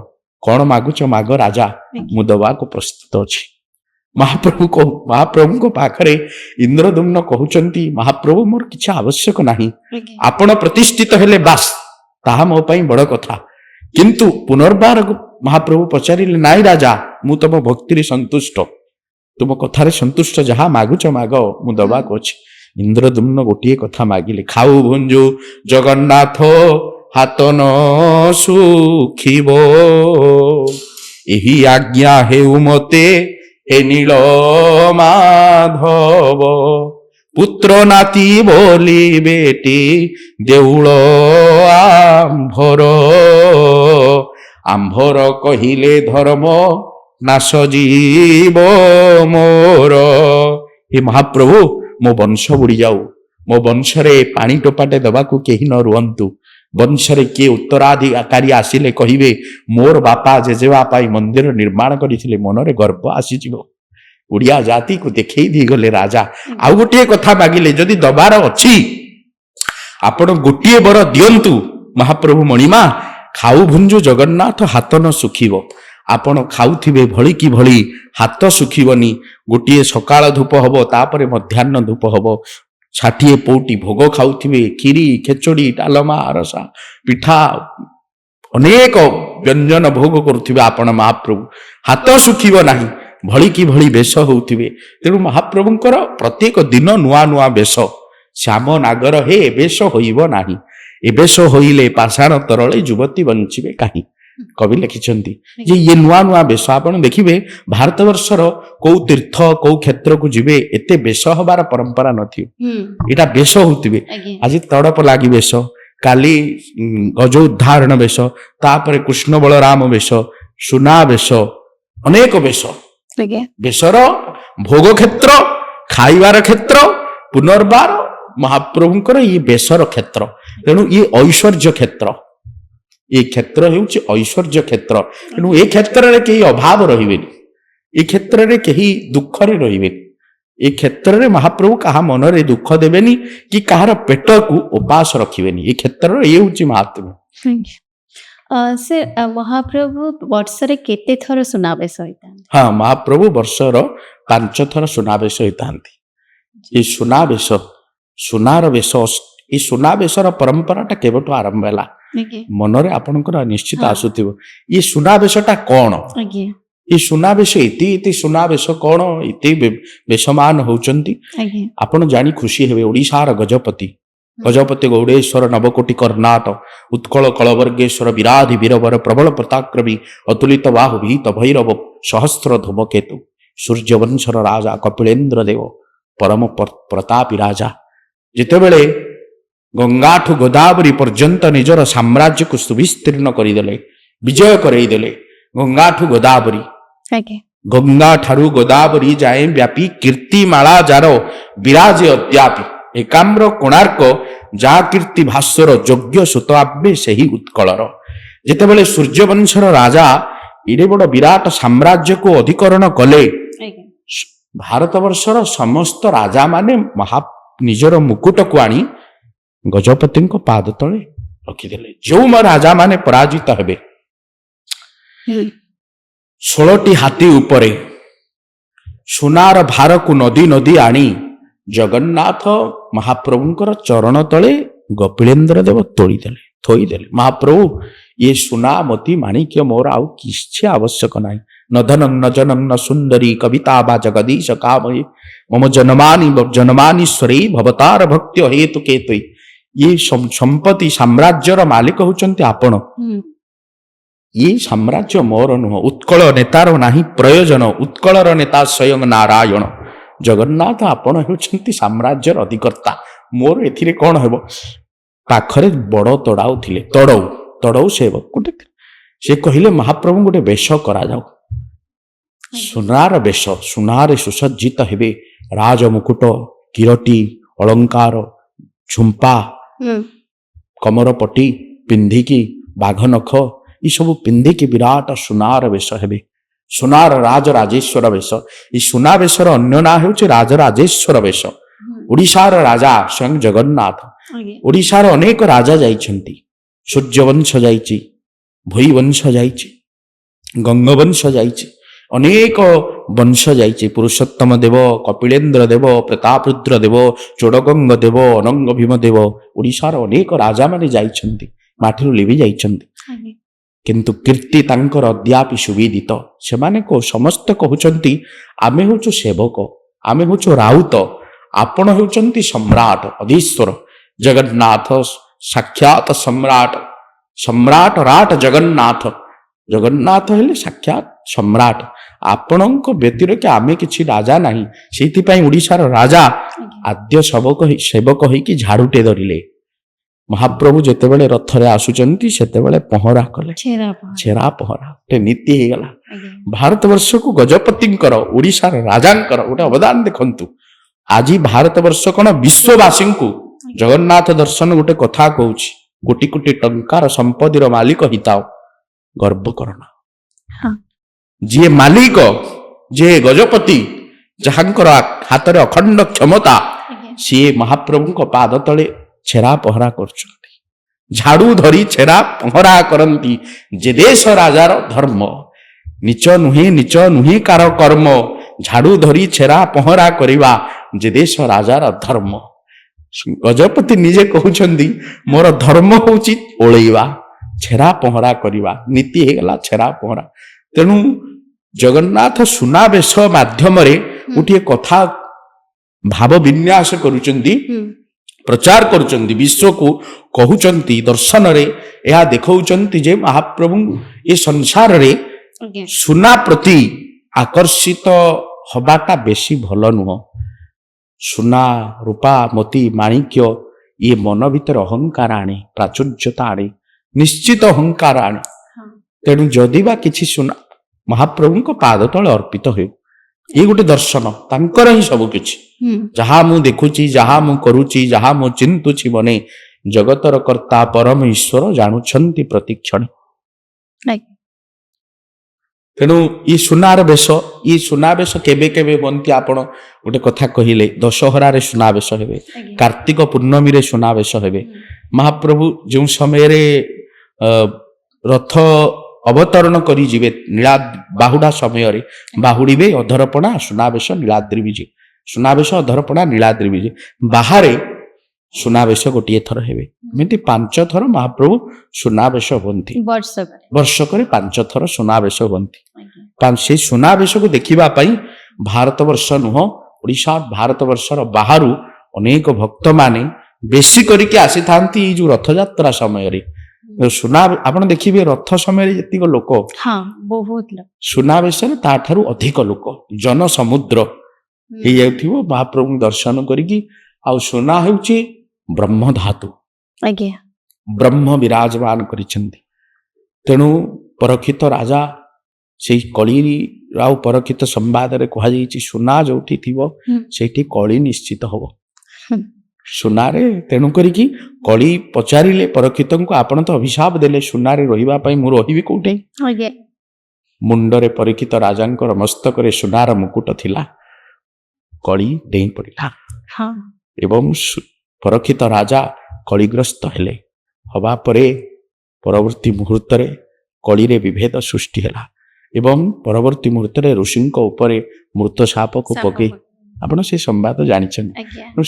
କଣ ମାଗୁଛ ମାଗ ରାଜା, ମୁଁ ଦେବାକୁ ପ୍ରସ୍ତୁତ ଅଛି। ମହାପ୍ରଭୁଙ୍କ ପାଖରେ ଇନ୍ଦ୍ରଦୁମ୍ନ କହୁଛନ୍ତି, ମହାପ୍ରଭୁ ମୋର କିଛି ଆବଶ୍ୟକ ନାହିଁ, ଆଜ୍ଞା ଆପଣ ପ୍ରତିଷ୍ଠିତ ହେଲେ ବାସ୍ ତାହା ମୋ ପାଇଁ ବଡ଼ କଥା। କିନ୍ତୁ ପୁନର୍ବାର ମହାପ୍ରଭୁ ପଚାରିଲେ, ନାଇଁ ରାଜା ମୁଁ ତମ ଭକ୍ତିରେ ସନ୍ତୁଷ୍ଟ, ତୁମ କଥାରେ ସନ୍ତୁଷ୍ଟ, ଯାହା ମାଗୁଛ ମାଗ ମୁଁ ଦେବାକୁ ଅଛି। ଇନ୍ଦ୍ରଦୁମ୍ନ ଗୋଟିଏ କଥା ମାଗିଲେ, ଖାଉ ଭୁଞ୍ଜୁ ଜଗନ୍ନାଥ ହାତ ନ ଶୁଖିବ, ଏହି ଆଜ୍ଞା ହେଉ ମତେ ହେ ନୀଳ ମାଧବ, ପୁତ୍ର ନାତି ବୋଲି ବେଟି ଦେଉଳ ଆମ୍ଭର, ଆମ୍ଭର କହିଲେ ଧର୍ମ ନାଶ ଜୀବ ମୋର। ହେ ମହାପ୍ରଭୁ ମୋ ବଂଶ ବୁଡ଼ି ଯାଉ, ମୋ ବଂଶରେ ପାଣି ଟୋପାଟେ ଦେବାକୁ କେହି ନ ରୁହନ୍ତୁ, ବଂଶରେ କିଏ ଉତ୍ତରାଧିକାରୀ ଆସିଲେ କହିବେ ମୋର ବାପା ଜେଜେବାପା ଏହି ମନ୍ଦିର ନିର୍ମାଣ କରିଥିଲେ, ମନରେ ଗର୍ବ ଆସିଯିବ। ଓଡ଼ିଆ ଜାତିକୁ ଦେଖେଇ ଦେଇଗଲେ ରାଜା। ଆଉ ଗୋଟିଏ କଥା ମାଗିଲେ, ଯଦି ଦବାର ଅଛି ଆପଣ ଗୋଟିଏ ବର ଦିଅନ୍ତୁ ମହାପ୍ରଭୁ ମଣିମା, ଖାଉ ଭୁଞ୍ଜୁ ଜଗନ୍ନାଥ ହାତ ନ ଶୁଖିବ। ଆପଣ ଖାଉଥିବେ ଭଳି କି ଭଳି ହାତ ଶୁଖିବନି। ଗୋଟିଏ ସକାଳ ଧୂପ ହବ, ତାପରେ ମଧ୍ୟାହ୍ନ ଧୂପ ହବ, 60 ଭୋଗ ଖାଉଥିବେ, କ୍ଷୀରି ଖେଚୁଡ଼ି ଡାଲମା ରସା ପିଠା ଅନେକ ବ୍ୟଞ୍ଜନ ଭୋଗ କରୁଥିବେ ଆପଣ ମହାପ୍ରଭୁ, ହାତ ଶୁଖିବ ନାହିଁ, ଭଳି କି ଭଳି ବେଶ ହଉଥିବେ। ତେଣୁ ମହାପ୍ରଭୁଙ୍କର ପ୍ରତ୍ୟେକ ଦିନ ନୂଆ ନୂଆ ବେଶ। ଶ୍ୟାମ ନାଗର ହେ ଏ ବେଶ ହୋଇବ ନାହିଁ, ଏ ବେଶ ହୋଇଲେ ପାଷାଣ ତରଳେ ଯୁବତୀ ବଞ୍ଚିବେ କାହିଁ। କବି ଲେଖିଛନ୍ତି ଯେ ଇଏ ନୂଆ ନୂଆ ବେଶ। ଆପଣ ଦେଖିବେ ଭାରତବର୍ଷର କୋଉ ତୀର୍ଥ କୋଉ କ୍ଷେତ୍ରକୁ ଯିବେ ଏତେ ବେଶ ହବାର ପରମ୍ପରା ନଥିବ, ଏଇଟା ବେଶ ହଉଥିବେ। ଆଜ୍ଞା ଆଜି ତଡପ ଲାଗି ବେଶ, କାଲି ଗଜ ଉଦ୍ଧାରଣ ବେଶ, ତାପରେ କୃଷ୍ଣ ବଳରାମ ବେଶ, ସୁନା ବେଶ, ଅନେକ ବେଶ। ଆଜ୍ଞା ବେଶର ଭୋଗ କ୍ଷେତ୍ର, ଖାଇବାର କ୍ଷେତ୍ର, ପୁନର୍ବାର ମହାପ୍ରଭୁଙ୍କର ଇଏ ବେଶର କ୍ଷେତ୍ର। ତେଣୁ ଇଏ ଐଶ୍ୱର୍ଯ୍ୟ କ୍ଷେତ୍ର, ଏ କ୍ଷେତ୍ର ହେଉଛି ଐଶ୍ୱର୍ଯ୍ୟ କ୍ଷେତ୍ର। ତେଣୁ ଏ କ୍ଷେତ୍ରରେ କେହି ଅଭାବ ରହିବେନି, ଏ କ୍ଷେତ୍ରରେ କେହି ଦୁଃଖରେ ରହିବେନି, ଏ କ୍ଷେତ୍ରରେ ମହାପ୍ରଭୁ କାହା ମନରେ ଦୁଃଖ ଦେବେନି କି କାହାର ପେଟକୁ ଉପାସ ରଖିବେନି। ଏ କ୍ଷେତ୍ରର ଇଏ ହେଉଛି ମହାତ୍ମ୍ୟ। ସେ ମହାପ୍ରଭୁ ବର୍ଷରେ କେତେ ଥର ସୁନାବେଶ ହୋଇଥାନ୍ତି? ହଁ, ମହାପ୍ରଭୁ ବର୍ଷର 5 ଥର ସୁନାବେଶ ହୋଇଥାନ୍ତି। ଏ ସୁନାବେଶ, ସୁନାର ବେଶ, ଏ ସୁନାବେଶର ପରମ୍ପରାଟା କେବେଠୁ ଆରମ୍ଭ ହେଲା ଆଜ୍ଞା ମନରେ ଆପଣଙ୍କର ନିଶ୍ଚିତ ହଁ। ଆସୁଥିବ। ଏ ସୁନାବେଶଟା କଣ? ଆଜ୍ଞା ଏ ସୁନାବେଶ ଏତେ ସୁନାବେଶ କଣ, ଏତେ ବେଶମାନ ହଉଛନ୍ତି ଆଜ୍ଞା ଆପଣ ଜାଣି ଖୁସି ହେବେ। ଓଡ଼ିଶାର ଗଜପତି, ଗଜପତି ଗୌଡ଼େଶ୍ୱର ନବକୋଟି କର୍ଣ୍ଣାଟ ଉତ୍କଳ କଳବର୍ଗେଶ୍ୱର ବିରାଧି ବୀରବର ପ୍ରବଳ ପ୍ରତାକ୍ରମୀ ଅତୁଳିତ ବାହୁ ଭୀତ ଭୈରବ ସହସ୍ର ଧୂମକେତୁ ସୂର୍ଯ୍ୟବଂଶର ରାଜା କପିଳେନ୍ଦ୍ର ଦେବ ପରମ ପ୍ରତାପୀ ରାଜା ଯେତେବେଳେ ଗଙ୍ଗାଠୁ ଗୋଦାବରୀ ପର୍ଯ୍ୟନ୍ତ ନିଜର ସାମ୍ରାଜ୍ୟକୁ ସୁବିସ୍ତୀର୍ଣ୍ଣ କରିଦେଲେ, ବିଜୟ କରେଇଦେଲେ। ଗଙ୍ଗାଠୁ ଗୋଦାବରୀ, ଆଜ୍ଞା ଗଙ୍ଗା ଠାରୁ ଗୋଦାବରୀ ଯାଏ ବ୍ୟାପୀ କୀର୍ତ୍ତିମାଳା ଯାର ବିରାଜେ ଅଦ୍ୟାପି, ଏକାମ୍ର କୋଣାର୍କ ଯା କୀର୍ତ୍ତି ଭାସ୍ୱର ଯୋଗ୍ୟ ସୁତାବ୍ୟ ସେହି ଉତ୍କଳର। ଯେତେବେଳେ ସୂର୍ଯ୍ୟବଂଶର ରାଜା ଏଡ଼େ ବଡ଼ ବିରାଟ ସାମ୍ରାଜ୍ୟକୁ ଅଧିକରଣ କଲେ, ଆଜ୍ଞା ଭାରତବର୍ଷର ସମସ୍ତ ରାଜାମାନେ ନିଜର ମୁକୁଟକୁ ଆଣି ଗଜପତିଙ୍କ ପାଦ ତଳେ ରଖିଦେଲେ। ଯେଉଁ ରାଜାମାନେ ପରାଜିତ ହେବେ, 16ଟି ହାତୀ ଉପରେ ସୁନାର ଭାରକୁ ନଦୀ ନଦୀ ଆଣି ଜଗନ୍ନାଥ ମହାପ୍ରଭୁଙ୍କର ଚରଣ ତଳେ କପିଳେନ୍ଦ୍ର ଦେବ ତୋଳିଦେଲେ, ଥୋଇଦେଲେ। ମହାପ୍ରଭୁ ଇଏ ସୁନା ମୋତି ମାଣିକ୍ୟ ମୋର ଆଉ କିଛି ଆବଶ୍ୟକ ନାହିଁ। ନଧନନ୍ନ ଜନନ୍ନ ସୁନ୍ଦରୀ କବିତା ବା ଜଗଦୀଶ କାମୟେ ମମ ଜନମାନୀଶ୍ୱରୀ ଭବତାର ଭକ୍ତ୍ୟ ହେତୁ କେତଇ। ଇଏ ସମ୍ପତ୍ତି ସାମ୍ରାଜ୍ୟର ମାଲିକ ହେଉଛନ୍ତି ଆପଣ, ଇଏ ସାମ୍ରାଜ୍ୟ ମୋର ନୁହଁ। ଉତ୍କଳ ନେତାର ନାହିଁ ପ୍ରୟୋଜନ, ଉତ୍କଳର ନେତା ସ୍ୱୟଂ ନାରାୟଣ। ଜଗନ୍ନାଥ ଆପଣ ହେଉଛନ୍ତି ସାମ୍ରାଜ୍ୟର ଅଧିକର୍ତ୍ତା, ମୋର ଏଥିରେ କଣ ହେବ। ପାଖରେ ବଡ଼ ତୋଡ଼ାଉ ଥିଲେ, ତୋଡ଼ଉ ସେବକ ଗୋଟେ, ସେ କହିଲେ ମହାପ୍ରଭୁ ଗୋଟେ ବେଶ କରାଯାଉ, ସୁନାର ବେଶ, ସୁନାରେ ସୁସଜ୍ଜିତ ହେବେ, ରାଜମୁକୁଟ, କିରଟି, ଅଳଙ୍କାର, ଝୁମ୍ପା, କମରପଟି ପିନ୍ଧିକି, ବାଘ ନଖ ଏସବୁ ପିନ୍ଧିକି ବିରାଟ ସୁନାର ବେଶ ହେବେ, ସୁନାର ରାଜରାଜେଶ୍ୱର ବେଶ। ଏ ସୁନା ବେଶର ଅନ୍ୟ ନାଁ ହେଉଛି ରାଜରାଜେଶ୍ୱର ବେଶ। ଓଡ଼ିଶାର ରାଜା ସ୍ୱୟଂ ଜଗନ୍ନାଥ। ଓଡ଼ିଶାର ଅନେକ ରାଜା ଯାଇଛନ୍ତି, ସୂର୍ଯ୍ୟବଂଶ ଯାଇଛି, ଭୋଇବଂଶ ଯାଇଛି, ଗଙ୍ଗବଂଶ ଯାଇଛି, ଅନେକ ବଂଶ ଯାଇଛି, ପୁରୁଷୋତ୍ତମ ଦେବ, କପିଳେନ୍ଦ୍ର ଦେବ, ପ୍ରତାପରୁଦ୍ର ଦେବ, ଚୋଡ଼ଗଙ୍ଗ ଦେବ, ଅନଙ୍ଗ ଭୀମ ଦେବ, ଓଡ଼ିଶାର ଅନେକ ରାଜାମାନେ ଯାଇଛନ୍ତି, ମାଟିରୁ ଲିଭି ଯାଇଛନ୍ତି, କିନ୍ତୁ କୀର୍ତ୍ତି ତାଙ୍କର ଅଦ୍ୟାପି ସୁବିଦିତ। ସେମାନେ ସମସ୍ତେ କହୁଛନ୍ତି ଆମେ ହେଉଛୁ ସେବକ, ଆମେ ହେଉଛୁ ରାଉତ, ଆପଣ ହେଉଛନ୍ତି ସମ୍ରାଟ ଅଧୀଶ୍ୱର। ଜଗନ୍ନାଥ ସାକ୍ଷାତ ସମ୍ରାଟ, ସମ୍ରାଟ ରାଟ ଜଗନ୍ନାଥ, ଜଗନ୍ନାଥ ହେଲେ ସାକ୍ଷାତ ସମ୍ରାଟ। ଆପଣଙ୍କ ବ୍ୟତିରେକ ଆମେ କିଛି ରାଜା ନାହିଁ, ସେଇଥିପାଇଁ ଓଡ଼ିଶାର ରାଜା ଆଦ୍ୟ ସେବକ ହେଇକି ଝାଡ଼ୁଟେ ଧରିଲେ। ମହାପ୍ରଭୁ ଯେତେବେଳେ ରଥରେ ଆସୁଛନ୍ତି ସେତେବେଳେ ପହଁରା କଲେ, ଛେରା ପହଁରା ଗୋଟେ ନୀତି ହେଇଗଲା। ଭାରତବର୍ଷକୁ ଗଜପତିଙ୍କର, ଓଡ଼ିଶାର ରାଜାଙ୍କର ଗୋଟେ ଅବଦାନ ଦେଖନ୍ତୁ। ଆଜି ଭାରତବର୍ଷ କଣ ବିଶ୍ୱବାସୀଙ୍କୁ ଜଗନ୍ନାଥ ଦର୍ଶନ ଗୋଟେ କଥା କହୁଛି, କୋଟି କୋଟି ଟଙ୍କାର ସମ୍ପତ୍ତିର ମାଲିକ ହେଇଥାଉ, ଗର୍ବ କରନା। ଯିଏ ମାଲିକ, ଯିଏ ଗଜପତି, ଯାହାଙ୍କର ହାତରେ ଅଖଣ୍ଡ କ୍ଷମତା, ସିଏ ମହାପ୍ରଭୁଙ୍କ ପାଦ ତଳେ ଛେରା ପହଁରା କରୁଛନ୍ତି, ଝାଡୁ ଧରି ଛେରା ପହଁରା କରନ୍ତି। ଯେ ଦେଶ ରାଜାର ଧର୍ମ, ନିଚ ନୁହେଁ କାର କର୍ମ, ଝାଡୁ ଧରି ଛେରା ପହଁରା କରିବା ଯେ ଦେଶ ରାଜାର ଧର୍ମ। ଗଜପତି ନିଜେ କହୁଛନ୍ତି ମୋର ଧର୍ମ ହଉଛି ଓଳେଇବା, ଛେରା ପହଁରା କରିବା, ନୀତି ହେଇଗଲା ଛେରା ପହଁରା। ତେଣୁ ଜଗନ୍ନାଥ ସୁନାବେଶ ମାଧ୍ୟମରେ ଗୋଟିଏ କଥା ଭାବ ବିନ୍ୟାସ କରୁଛନ୍ତି, ପ୍ରଚାର କରୁଛନ୍ତି, ବିଶ୍ୱକୁ କହୁଛନ୍ତି, ଦର୍ଶନରେ ଏହା ଦେଖାଉଛନ୍ତି ଯେ ମହାପ୍ରଭୁ ଏ ସଂସାରରେ ସୁନା ପ୍ରତି ଆକର୍ଷିତ ହବାଟା ବେଶୀ ଭଲ ନୁହଁ। ସୁନା, ରୂପା, ମୋତି, ମାଣିକ୍ୟ ଇଏ ମନ ଭିତରେ ଅହଙ୍କାର ଆଣେ, ପ୍ରାଚୁର୍ଯ୍ୟତା ଆଣେ, ନିଶ୍ଚିତ ଅହଙ୍କାର ଆଣେ। ତେଣୁ ଯଦି ବା କିଛି ସୁନା ମହାପ୍ରଭୁଙ୍କ ପାଦ ତଳେ ଅର୍ପିତ ହେଉ, ଇଏ ଗୋଟେ ଦର୍ଶନ, ତାଙ୍କର ହିଁ ସବୁ କିଛି। ଯାହା ମୁଁ ଦେଖୁଛି, ଯାହା ମୁଁ କରୁଛି, ଯାହା ମୁଁ ଚିନ୍ତୁଛି ମନେ, ଜଗତର କର୍ତ୍ତା ପରମ ଈଶ୍ୱର ଜାଣୁଛନ୍ତି ପ୍ରତିକ୍ଷଣେ। ତେଣୁ ଇ ସୁନାର ବେଶ, ଇ ସୁନାବେଶ କେବେ କେବେ ହୁଅନ୍ତି ଆପଣ ଗୋଟେ କଥା କହିଲେ, ଦଶହରାରେ ସୁନାବେଶ ହେବେ, କାର୍ତ୍ତିକ ପୂର୍ଣ୍ଣମୀରେ ସୁନାବେଶ ହେବେ। ମହାପ୍ରଭୁ ଯେଉଁ ସମୟରେ ରଥ ଅବତରଣ କରି ଯିବେ, ବାହୁଡା ସମୟରେ ବାହୁଡିବେ, ଅଧରପଣା ସୁନାବେଶ ନୀଳାଦ୍ରି ବିଜେ, ସୁନାବେଶ ଅଧରପଣା ନୀଳାଦ୍ରି ବିଜେ, ବାହାରେ ସୁନାବେଶ ଗୋଟିଏ ଥର ହେବେ। ଏମିତି 5 ଥର ମହାପ୍ରଭୁ ସୁନାବେଶ ହୁଅନ୍ତି, ବର୍ଷକରେ 5 ଥର ସୁନାବେଶ ହୁଅନ୍ତି। ସେଇ ସୁନାବେଶକୁ ଦେଖିବା ପାଇଁ ଭାରତବର୍ଷ ନୁହଁ, ଓଡ଼ିଶା ଭାରତବର୍ଷର ବାହାରୁ ଅନେକ ଭକ୍ତମାନେ ବେଶୀ କରିକି ଆସିଥାନ୍ତି ଏଇ ଯୋଉ ରଥଯାତ୍ରା ସମୟରେ। ସୁନା ଆପଣ ଦେଖିବେ ରଥ ସମୟରେ ଯେତିକ ଲୋକ, ସୁନାବେଶରେ ତାଠାରୁ ଅଧିକ ଲୋକ, ଜନସମୁଦ୍ର ହେଇଯାଉଥିବ ମହାପ୍ରଭୁଙ୍କୁ ଦର୍ଶନ କରିକି। ଆଉ ସୁନା ହେଉଛି ବ୍ରହ୍ମ ଧାତୁ, ବ୍ରହ୍ମ ବିରାଜମାନ କରିଛନ୍ତି। ତେଣୁ ପରକ୍ଷିତ ରାଜା, ସେଇ କଳି ଆଉ ପରକ୍ଷିତ ସମ୍ବାଦରେ କୁହାଯାଇଛି ସୁନା ଯୋଉଠି ଥିବ ସେଇଠି କଳି ନିଶ୍ଚିତ ହବ ସୁନାରେ। ତେଣୁ କରିକି କଳି ପଚାରିଲେ ପରକ୍ଷିତଙ୍କୁ, ଆପଣ ତ ଅଭିଶାପ ଦେଲେ ସୁନାରେ ରହିବା ପାଇଁ, ମୁଁ ରହିବି କୋଉଠି? ମୁଣ୍ଡରେ ପରୀକ୍ଷିତ ରାଜାଙ୍କର ମସ୍ତକରେ ସୁନାର ମୁକୁଟ ଥିଲା, କଳି ଡେଇଁ ପଡ଼ିଲା ଏବଂ ପରକ୍ଷିତ ରାଜା କଳିଗ୍ରସ୍ତ ହେଲେ। ହବା ପରେ ପରବର୍ତ୍ତୀ ମୁହୂର୍ତ୍ତରେ କଳିରେ ବିଭେଦ ସୃଷ୍ଟି ହେଲା ଏବଂ ପରବର୍ତ୍ତୀ ମୁହୂର୍ତ୍ତରେ ଋଷିଙ୍କ ଉପରେ ମୃତ ସାପକୁ ପକେଇ, ଆପଣ ସେ ସମ୍ବାଦ ଜାଣିଛନ୍ତି।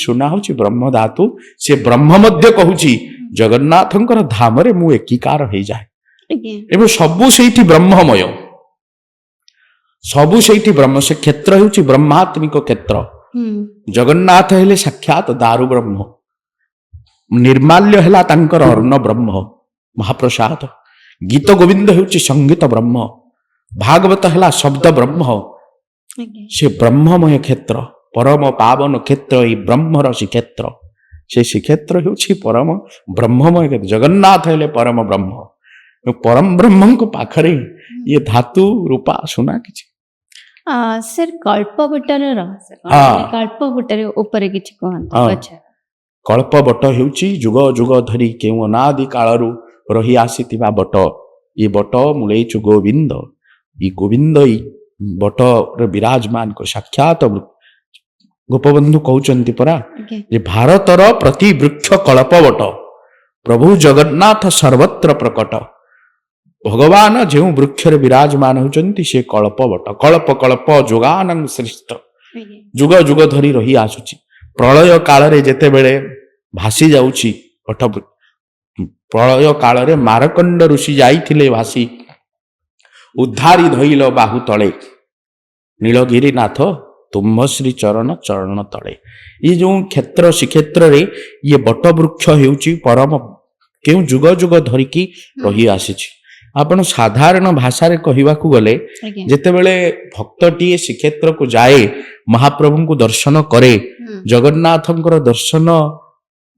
ସୁନା ହଉଛି ବ୍ରହ୍ମ ଧାତୁ, ସେ ବ୍ରହ୍ମ ମଧ୍ୟ କହୁଛି ଜଗନ୍ନାଥଙ୍କର ଧାମରେ ମୁଁ ଏକୀକାର ହେଇଯାଏ ଏବଂ ସବୁ ସେଇଠି ବ୍ରହ୍ମମୟ, ସବୁ ସେଇଠି ବ୍ରହ୍ମ। ସେ କ୍ଷେତ୍ର ହେଉଛି ବ୍ରହ୍ମାତ୍ମିକ କ୍ଷେତ୍ର। ଜଗନ୍ନାଥ ହେଲେ ସାକ୍ଷାତ ଦାରୁ ବ୍ରହ୍ମ, ନିର୍ମାଲ୍ୟ ହେଲା ତାଙ୍କର ଅର୍ଣ୍ଣ ବ୍ରହ୍ମ ମହାପ୍ରସାଦ, ଗୀତ ଗୋବିନ୍ଦ ହେଉଛି ସଙ୍ଗୀତ ବ୍ରହ୍ମ, ଭାଗବତ ହେଲା ଶବ୍ଦ ବ୍ରହ୍ମ। ସେ ବ୍ରହ୍ମମୟ କ୍ଷେତ୍ର, परम पावन क्षेत्र एई ब्रह्मर श्रीक्षेत्र से श्रीक्षेत्र होछि परम ब्रह्ममय क्षेत्र जगन्नाथ हेले परम ब्रह्म परम ब्रह्म को पाखरे ये धातु रूपा सुना किछि सर कल्पवटर रहस्य हाँ। कल्पवटर ऊपर किछि कहंतु हाँ। अच्छा कल्प बट हेउछि जुग जुग धरी केउ अनादि कालरू रही आसीथिबा बट ये बट मूलेचु गोविंद ये गोविंद ई बट रे विराजमान को साक्षात गोपबंधु कहउचंती परा ओके जे भारतर प्रति वृक्ष कल्प बट प्रभु जगन्नाथ सर्वत्र प्रकट भगवान जो वृक्ष रे विराजमान होचंती से कल्प बट कल्प कल्प जुगानंग श्रेष्ठ जुग जुग धरी रही आसुची प्रलय काल रे जेते बेले भासी जाउची पट प्रलय काल रे मारकंड ऋषि जाइथिले भासी उद्धारी धइल बाहु तळे नीलगिरी नाथ तुम्भ श्री चरण चरण तळे ये जो क्षेत्र श्रीक्षेत्र रे ये बट वृक्ष हेउची परम केउ जुग जुग धरिकी रही आसीची आपण साधारण भाषा रे कहिबाकू गले ओके जेतेबेले भक्तटीए श्रीक्षेत्र को जाए महाप्रभु को दर्शन करे जगन्नाथंकर दर्शन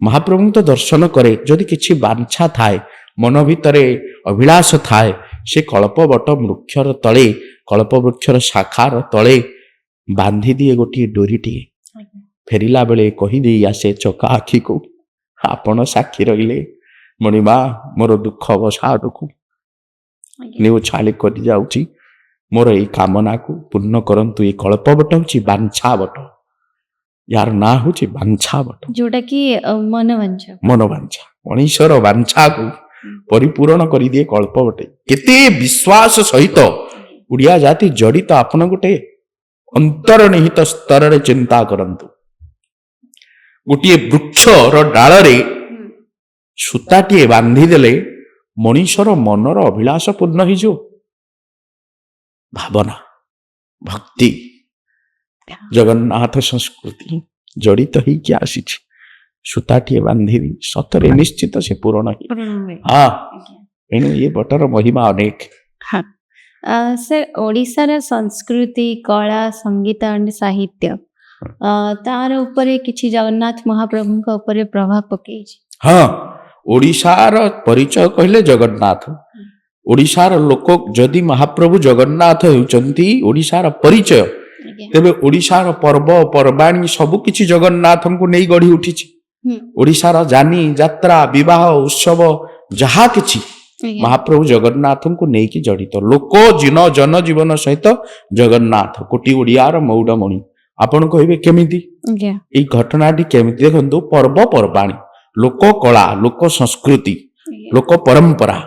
महाप्रभु तो दर्शन करे जदि किछि बांछा थाए मन भितरे अभिलाष थाए से कल्पवट वृक्षर तले कल्पवृक्षर शाखार तले बांधी दिए गोटे डोरीटीए फेरिला बेले कही दे आसे चका आखि को आपण साक्षी रहिले मणिमा मोर दुख अवसाद को निउ छाली कर जाउची मोर एई कामना को पूर्ण करंतु ये कल्पवट होची बांछा बट यार ना होची बांछा बट जोटा कि मनोवंच मनोवांछा मनीषर वांछा को परिपूर्ण कर दिए कल्पवटे केते विश्वास सहित उड़िया जाति जड़ित आपण गोटे अंतर्निहित स्तर रे चिंता करंतु गोटे वृक्षर डाल रे सूताटीए बांधी देले मनीषर मनर अभिलाष पूर्ण हो भावना भक्ति जगन्नाथ संस्कृति जड़ित ही क्या आसीछि सूताटीए बांधी सतरे निश्चित से पूर्ण ही हाँ एणु ये बटर महिमा अनेक सर ओडिशार संस्कृति कला संगीत एंड साहित्य तार ऊपर किछि जगन्नाथ महाप्रभु का ऊपर प्रभाव पकई हाँ ओडिशार परिचय कहले जगन्नाथ ओडिशार लोक जदि महाप्रभु जगन्नाथ हेउचंती ओडिशार परिचय तेबे ओडिशार पर्व पर्वाणी सबु किछि जगन्नाथ को नहीं गढ़ी उठिछि ओडिशार जानी यात्रा विवाह उत्सव जहा किछि महाप्रभु जगन्नाथ को नहीं जड़ित लोक जन जीवन सहित जगन्नाथ कोटी ओडियार मौडमणि आपण कहबे केमिति एई घटनाटी केमिति देखंतु पर्व पर्वाणी लोक कला लोक संस्कृति लोक परंपरा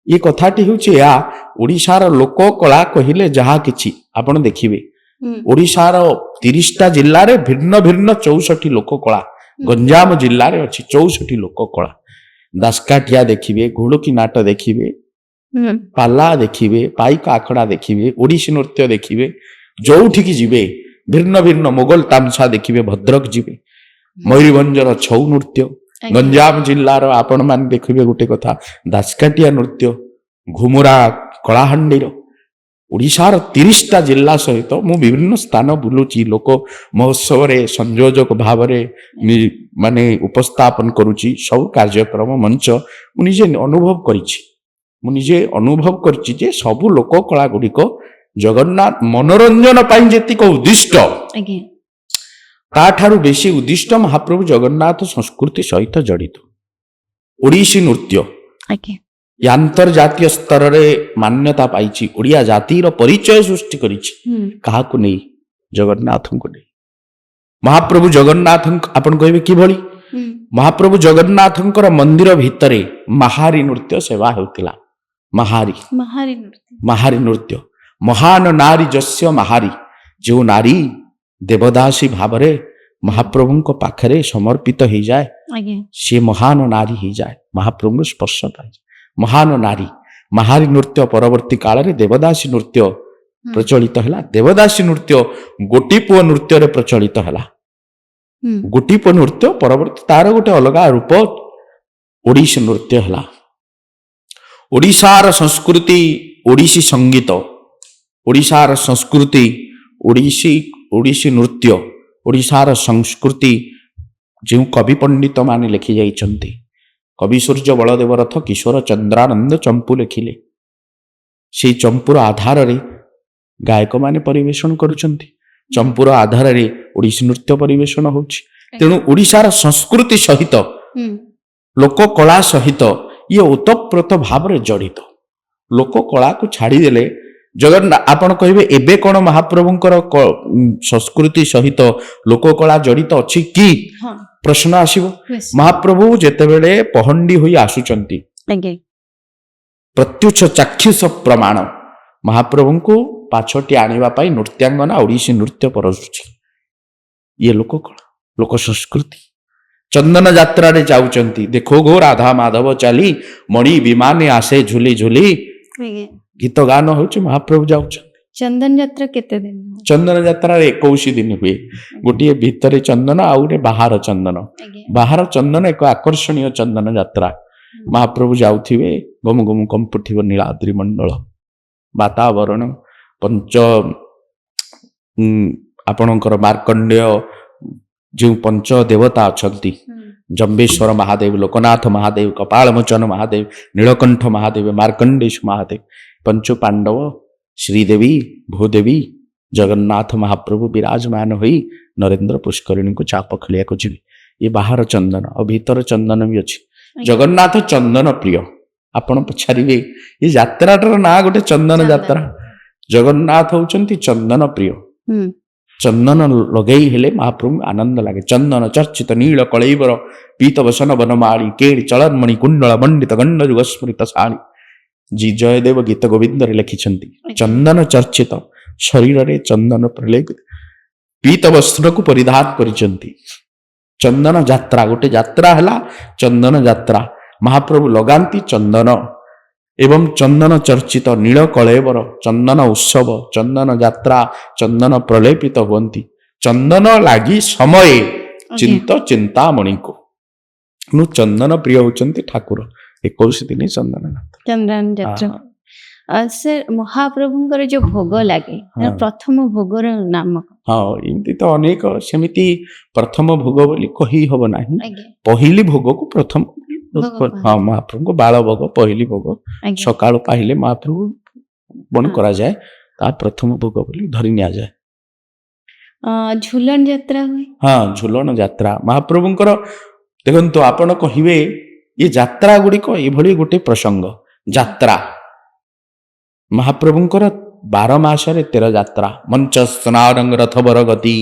ये कथाटी होछि या ओडिशार लोक कला कहिले जहा किछि आपण देखिबे ओडिशार 30टा जिल्ला रे भिन्न भिन्न 64 लोक कला गंजाम जिल्ला रे अछि 64 लोक कला दासकाठिया देखिबे घोड़की नाट देखिबे पाला देखिबे पाइक आखड़ा देखिबे ओडिसी नृत्य देखिबे जोठी की जिबे भिन्न भिन्न मोगल तामसा देखिबे भद्रक जिबे मयूरभंजर छौ नृत्य गंजाम जिल्लार आपण मान देखिबे गोटे कथा दासकाठिया नृत्य घुमुरा कलाहांडीर ओडिशार 30टा जिल्ला सहित मु विभिन्न स्थान बुलुची लोक महोत्सव रे संयोजक भाव रे माने उपस्थापन करूची सब कार्यक्रम मंच मु निजे अनुभव करिछि मु निजे अनुभव करिछि जे सब लोक कला गुडिक जगन्नाथ मनोरंजन पाई जेतिक उद्दिष्ट ता ठारू बेसी उद्दिष्ट महाप्रभु जगन्नाथ संस्कृति सहित जड़ित ओडिसी नृत्य अंतर्जातीय स्तर रे मान्यता पाइछि ओडिया जातिर परिचय सृष्टि करिछि काहाकु नै जगन्नाथ को नै महाप्रभु जगन्नाथ आपण कहबे कि भली महाप्रभु जगन्नाथंकर मंदिर भितरे महारी नृत्य सेवा हेउतिला महारी नृत्य महान नारी जस्य महारी जो नारी देवदासी भावरे महाप्रभु को पाखरे समर्पित हो जाए से महान नारी हो जाए महाप्रभु स्पर्श पाए महान नारी महारी नृत्य परवर्ती काल रे देवदासी नृत्य प्रचलित हैला देवदासी नृत्य गोटीपुओ नृत्य रे प्रचलित हैला गोटीपुओ नृत्य परवर्ती तार गोटे अलगा रूप ओडिसी नृत्य हैला ओडिशार संस्कृति ओडिसी संगीत ओडिशार संस्कृति ओडिसी नृत्य ओडिशार संस्कृति जो कवि पंडित माने लिखि जाइछन्ति कवि सूर्य बलदेव रथ किशोर चंद्रानंद चंपू लिखिले से चंपूर आधार रे गायक माने परिवेषण करुछन्ति चंपूर आधार रे ओडिसी नृत्य परिवेषण होछि तेणु ओडिशार संस्कृति सहित लोक कला सहित ये ओतप्रोत भाव रे जड़ित लोक कला को छाड़ी देले जगन्नाथ आपण कहिबे एबे कोन महाप्रभुंकर संस्कृति सहित लोक कला जड़ित अछि कि प्रश्न आसीबो महाप्रभु जेतेबेले पहंडी होई आसुचंती प्रत्युच्छ चाक्षुष प्रमाण महाप्रभुंको पाछटी आनिबा पाई नृत्यांगना ओडिसी नृत्य परसुछि ये लोक कला लोक संस्कृति चंदन यात्रा रे जाउचंती देखो गो राधा माधव चाली मणि विमाने आसे झुली झुली गीत गान होछि महाप्रभु जाउछन चंदन यात्रा केते दिन चंदन यात्रा रे 21 दिन हुए गोटे भितरे चंदन आ गोटे बाहर चंदन एक आकर्षणीय चंदन यात्रा महाप्रभु जाउथिबे गम गम कंपुथिबो नीलाद्रि मंडल वातावरण पंच आपणकर मार्कंडेय जो पंच देवता अछंती जम्बेश्वर महादेव लोकनाथ महादेव कपालमोचन महादेव नीलकंठ महादेव मार्कंडेश महादेव पंच पांडव श्रीदेवी भूदेवी जगन्नाथ महाप्रभु विराजमान होई नरेंद्र पुष्करिणी को चाप खलिया को जी ये बाहर चंदन और भीतर चंदन भी अच्छी जगन्नाथ चंदन प्रिय आपण पचारे ये यात्राटर ना गोटे चंदन यात्रा जगन्नाथ होचंती चंदन प्रिय चंदन लगई हेले महाप्रभु आनंद लगे चंदन चर्चित नील कलैबर पीत वसन वनमाली केड़ी चलनमणि कुंडल मंडित गंड युग स्मृत साली जी जयदेव गीत गोविंद लिखिछंती चंदन चर्चित शरीर रे चंदन प्रलेपित पीत वस्त्र को परिधान करिछंती चंदन यात्रा गोटे यात्रा हला चंदन यात्रा महाप्रभु लगांती चंदन एवं चंदन चर्चित नील कलेवर चंदन उत्सव चंदन यात्रा चंदन प्रलेपित हुंती चंदन लागी समय चिंतामणि को नु चंदन प्रिय होचंती ठाकुर 21 दिन चंदन यात्रा सर महाप्रभुंकर जो भोग लागे प्रथम भोगर नाम हाँ इमती तो अनेक सेमिति प्रथम भोग बोली कही हब नाही पहिली भोग को प्रथम हाँ महाप्रभु को बाल भोग पहली भोग सकाल पाइले महाप्रभु बन करा जाए ता प्रथम भोग बोली धरी निया जाए झूलन यात्रा हुए हाँ झूलन यात्रा महाप्रभुंकर देखंतु आपण कहिबे ये यात्रा गुड़िक ये गोटे प्रसंग यात्रा महाप्रभुंकर 12 मासरे 13 यात्रा मंच स्नानं रथवर गति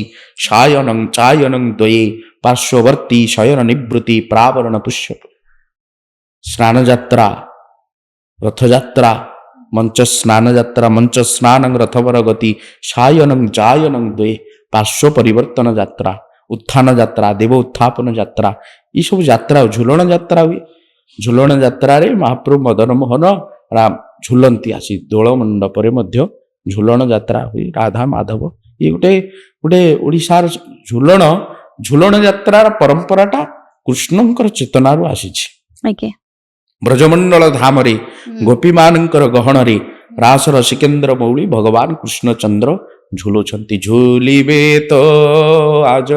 शायनं चायनं द्वये पार्श्ववर्ती शयन निवृत्ति प्रावरण पुष्य स्नान यात्रा रथ यात्रा मंच स्नानं रथवर गति शायनं चायनं द्वये पार्श्व परिवर्तन यात्रा उत्थान यात्रा देव उत्थापन यात्रा ये सब यात्रा झूलन यात्रा हुए झूलन यात्रा रे महाप्रभु मदन मोहन राम झूलंती आसी दोल मंडप झूलन यात्रा हुई राधा माधव ये गोटे गोटे ओडिशार झूलन यात्रा परंपराटा कृष्णंकर चेतनारू आसी ब्रजमंडल धाम रे गोपी मानकर गहन रे रास रसिकेन्द्र मौली भगवान कृष्णचंद्र झूलोचंती झूलिबे तो आज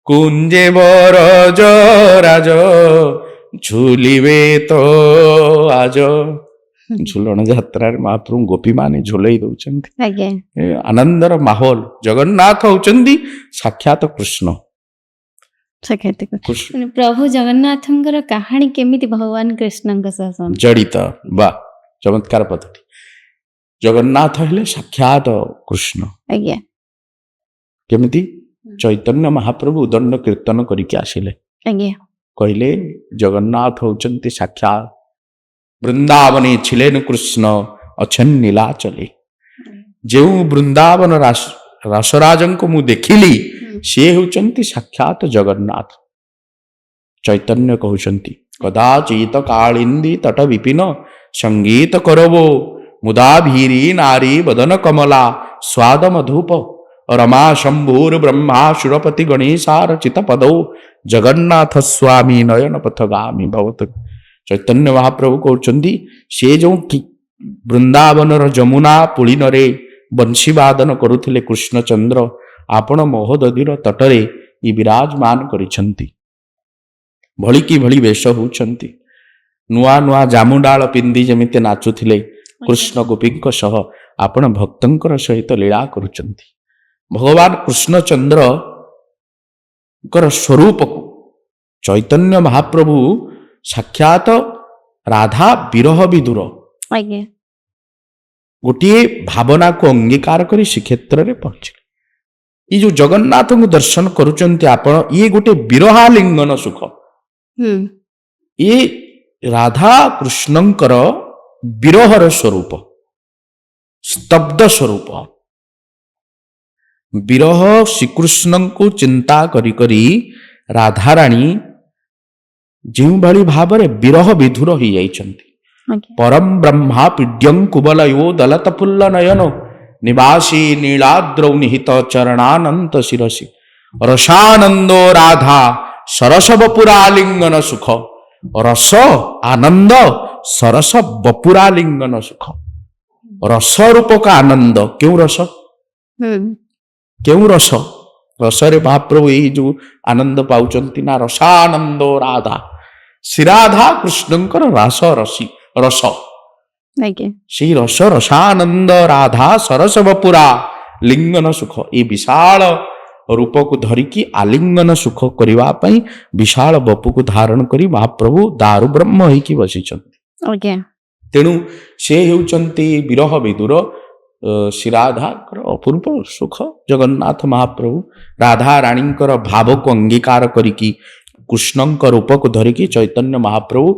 कुंजे बरज राज झूलिबे तो आज झूलन यात्रा महाप्रभु गोपी माने झूलई दउचंती आनंदर माहौल जगन्नाथ होचंती साक्षात कृष्ण प्रभु जगन्नाथंकर कहानी केमिति भगवान कृष्णंक सह जड़ित बा चमत्कार पद्धति जगन्नाथ हेले साक्षात कृष्ण आज्ञा केमिति चैतन्य महाप्रभु उदंड कीर्तन करिके आसिले आज्ञा कहले जगन्नाथ होचंती साक्षात वृंदावने छिलेन कृष्ण अछन नीलाचले जो वृंदावन रासराजन को मु देखिली से होचंती साक्षात जगन्नाथ चैतन्य कहउचंती कदाचित कालिंदी तट विपिन संगीत करवो मुदा भीरी नारी बदन कमला स्वाद मधुप रमा शंभुर ब्रह्मा सुरपति गणेशार चित पदो जगन्नाथ स्वामी नयन पथगामी भवत चैतन्य महाप्रभु कहउचंती से जो वृंदावन जमुना पुलिन रे बंशीवादन करुथिले कृष्णचंद्र ଆପଣ ମହୋଦଧିର ତଟରେ ଇ ବିରାଜମାନ କରିଛନ୍ତି। ଭଳି କି ଭଳି ବେଶ ହେଉଛନ୍ତି। ନୂଆ ନୂଆ ଜାମୁଡାଳ ପିନ୍ଧି ଯେମିତି ନାଚୁଥିଲେ କୃଷ୍ଣ ଗୋପୀଙ୍କ ସହ ଆପଣ ଭକ୍ତଙ୍କର ସହିତ ଲୀଳା କରୁଛନ୍ତି। ଭଗବାନ କୃଷ୍ଣଚନ୍ଦ୍ରଙ୍କର ସ୍ୱରୂପକୁ ଚୈତନ୍ୟ ମହାପ୍ରଭୁ ସାକ୍ଷାତ ରାଧା ବିରହ ବିଦୁର ଆଜ୍ଞା ଗୋଟିଏ ଭାବନାକୁ ଅଙ୍ଗୀକାର କରି ଶ୍ରୀକ୍ଷେତ୍ରରେ ପହଞ୍ଚିଲେ। ଏଇ ଯୋଉ ଜଗନ୍ନାଥଙ୍କୁ ଦର୍ଶନ କରୁଛନ୍ତି ଆପଣ, ଇଏ ଗୋଟେ ବିରହାଲିଙ୍ଗନ ସୁଖ। ହୁଁ ଇଏ ରାଧା କୃଷ୍ଣଙ୍କର ବିରହର ସ୍ୱରୂପ, ସ୍ତବ୍ଧ ସ୍ୱରୂପ। ବିରହ ଶ୍ରୀକୃଷ୍ଣଙ୍କୁ ଚିନ୍ତା କରି କରି ରାଧାରାଣୀ ଯେଉଁଭଳି ଭାବରେ ବିରହ ବିଧୁର ହେଇଯାଇଛନ୍ତି। ଆଜ୍ଞା ପରମ ବ୍ରହ୍ମା ପିଡ୍ୟଂ କୁବଲୟୋ ଦଲତ ଫୁଲ୍ଲ ନୟନ ନିବାସୀ ନୀଳାଦ୍ରୌ ନିହିତ ଚରଣାନନ୍ତ ଶିରସି ରସାନନ୍ଦೋ ରାଧା ସରସ ବପୁରାଲିଙ୍ଗନ ସୁଖ। ରସ ଆନନ୍ଦ ସରସ ବପୁରାଲିଙ୍ଗନ ସୁଖ। ରସ ରୂପକ ଆନନ୍ଦ। କେଉଁ ରସ? ହୁଁ କେଉଁ ରସ? ରସରେ ମହାପ୍ରଭୁ ଏଇ ଯୋଉ ଆନନ୍ଦ ପାଉଛନ୍ତି ନା, ରସାନନ୍ଦ ରାଧା। ଶ୍ରୀରାଧା କୃଷ୍ଣଙ୍କର ରାସ ରସି ରସ, ଆଜ୍ଞା ସେଇ ରସ ରସାନନ୍ଦ ରାଧା ସରସ ବପୁରା ଲିଙ୍ଗନ ସୁଖ। ଏ ବିଶାଳ ରୂପକୁ ଧରିକି ଆଲିଙ୍ଗନ ସୁଖ କରିବା ପାଇଁ ବିଶାଳ ବପୁକୁ ଧାରଣ କରି ମହାପ୍ରଭୁ ଦାରୁ ବ୍ରହ୍ମ ହେଇକି ବସିଛନ୍ତି। ଆଜ୍ଞା ତେଣୁ ସେ ହେଉଛନ୍ତି ବିରହ ବିଦୁର। ଶ୍ରୀରାଧାଙ୍କର ଅପୂର୍ବ ସୁଖ। ଜଗନ୍ନାଥ ମହାପ୍ରଭୁ ରାଧା ରାଣୀଙ୍କର ଭାବକୁ ଅଙ୍ଗୀକାର କରିକି କୃଷ୍ଣଙ୍କ ରୂପକୁ ଧରିକି ଚୈତନ୍ୟ ମହାପ୍ରଭୁ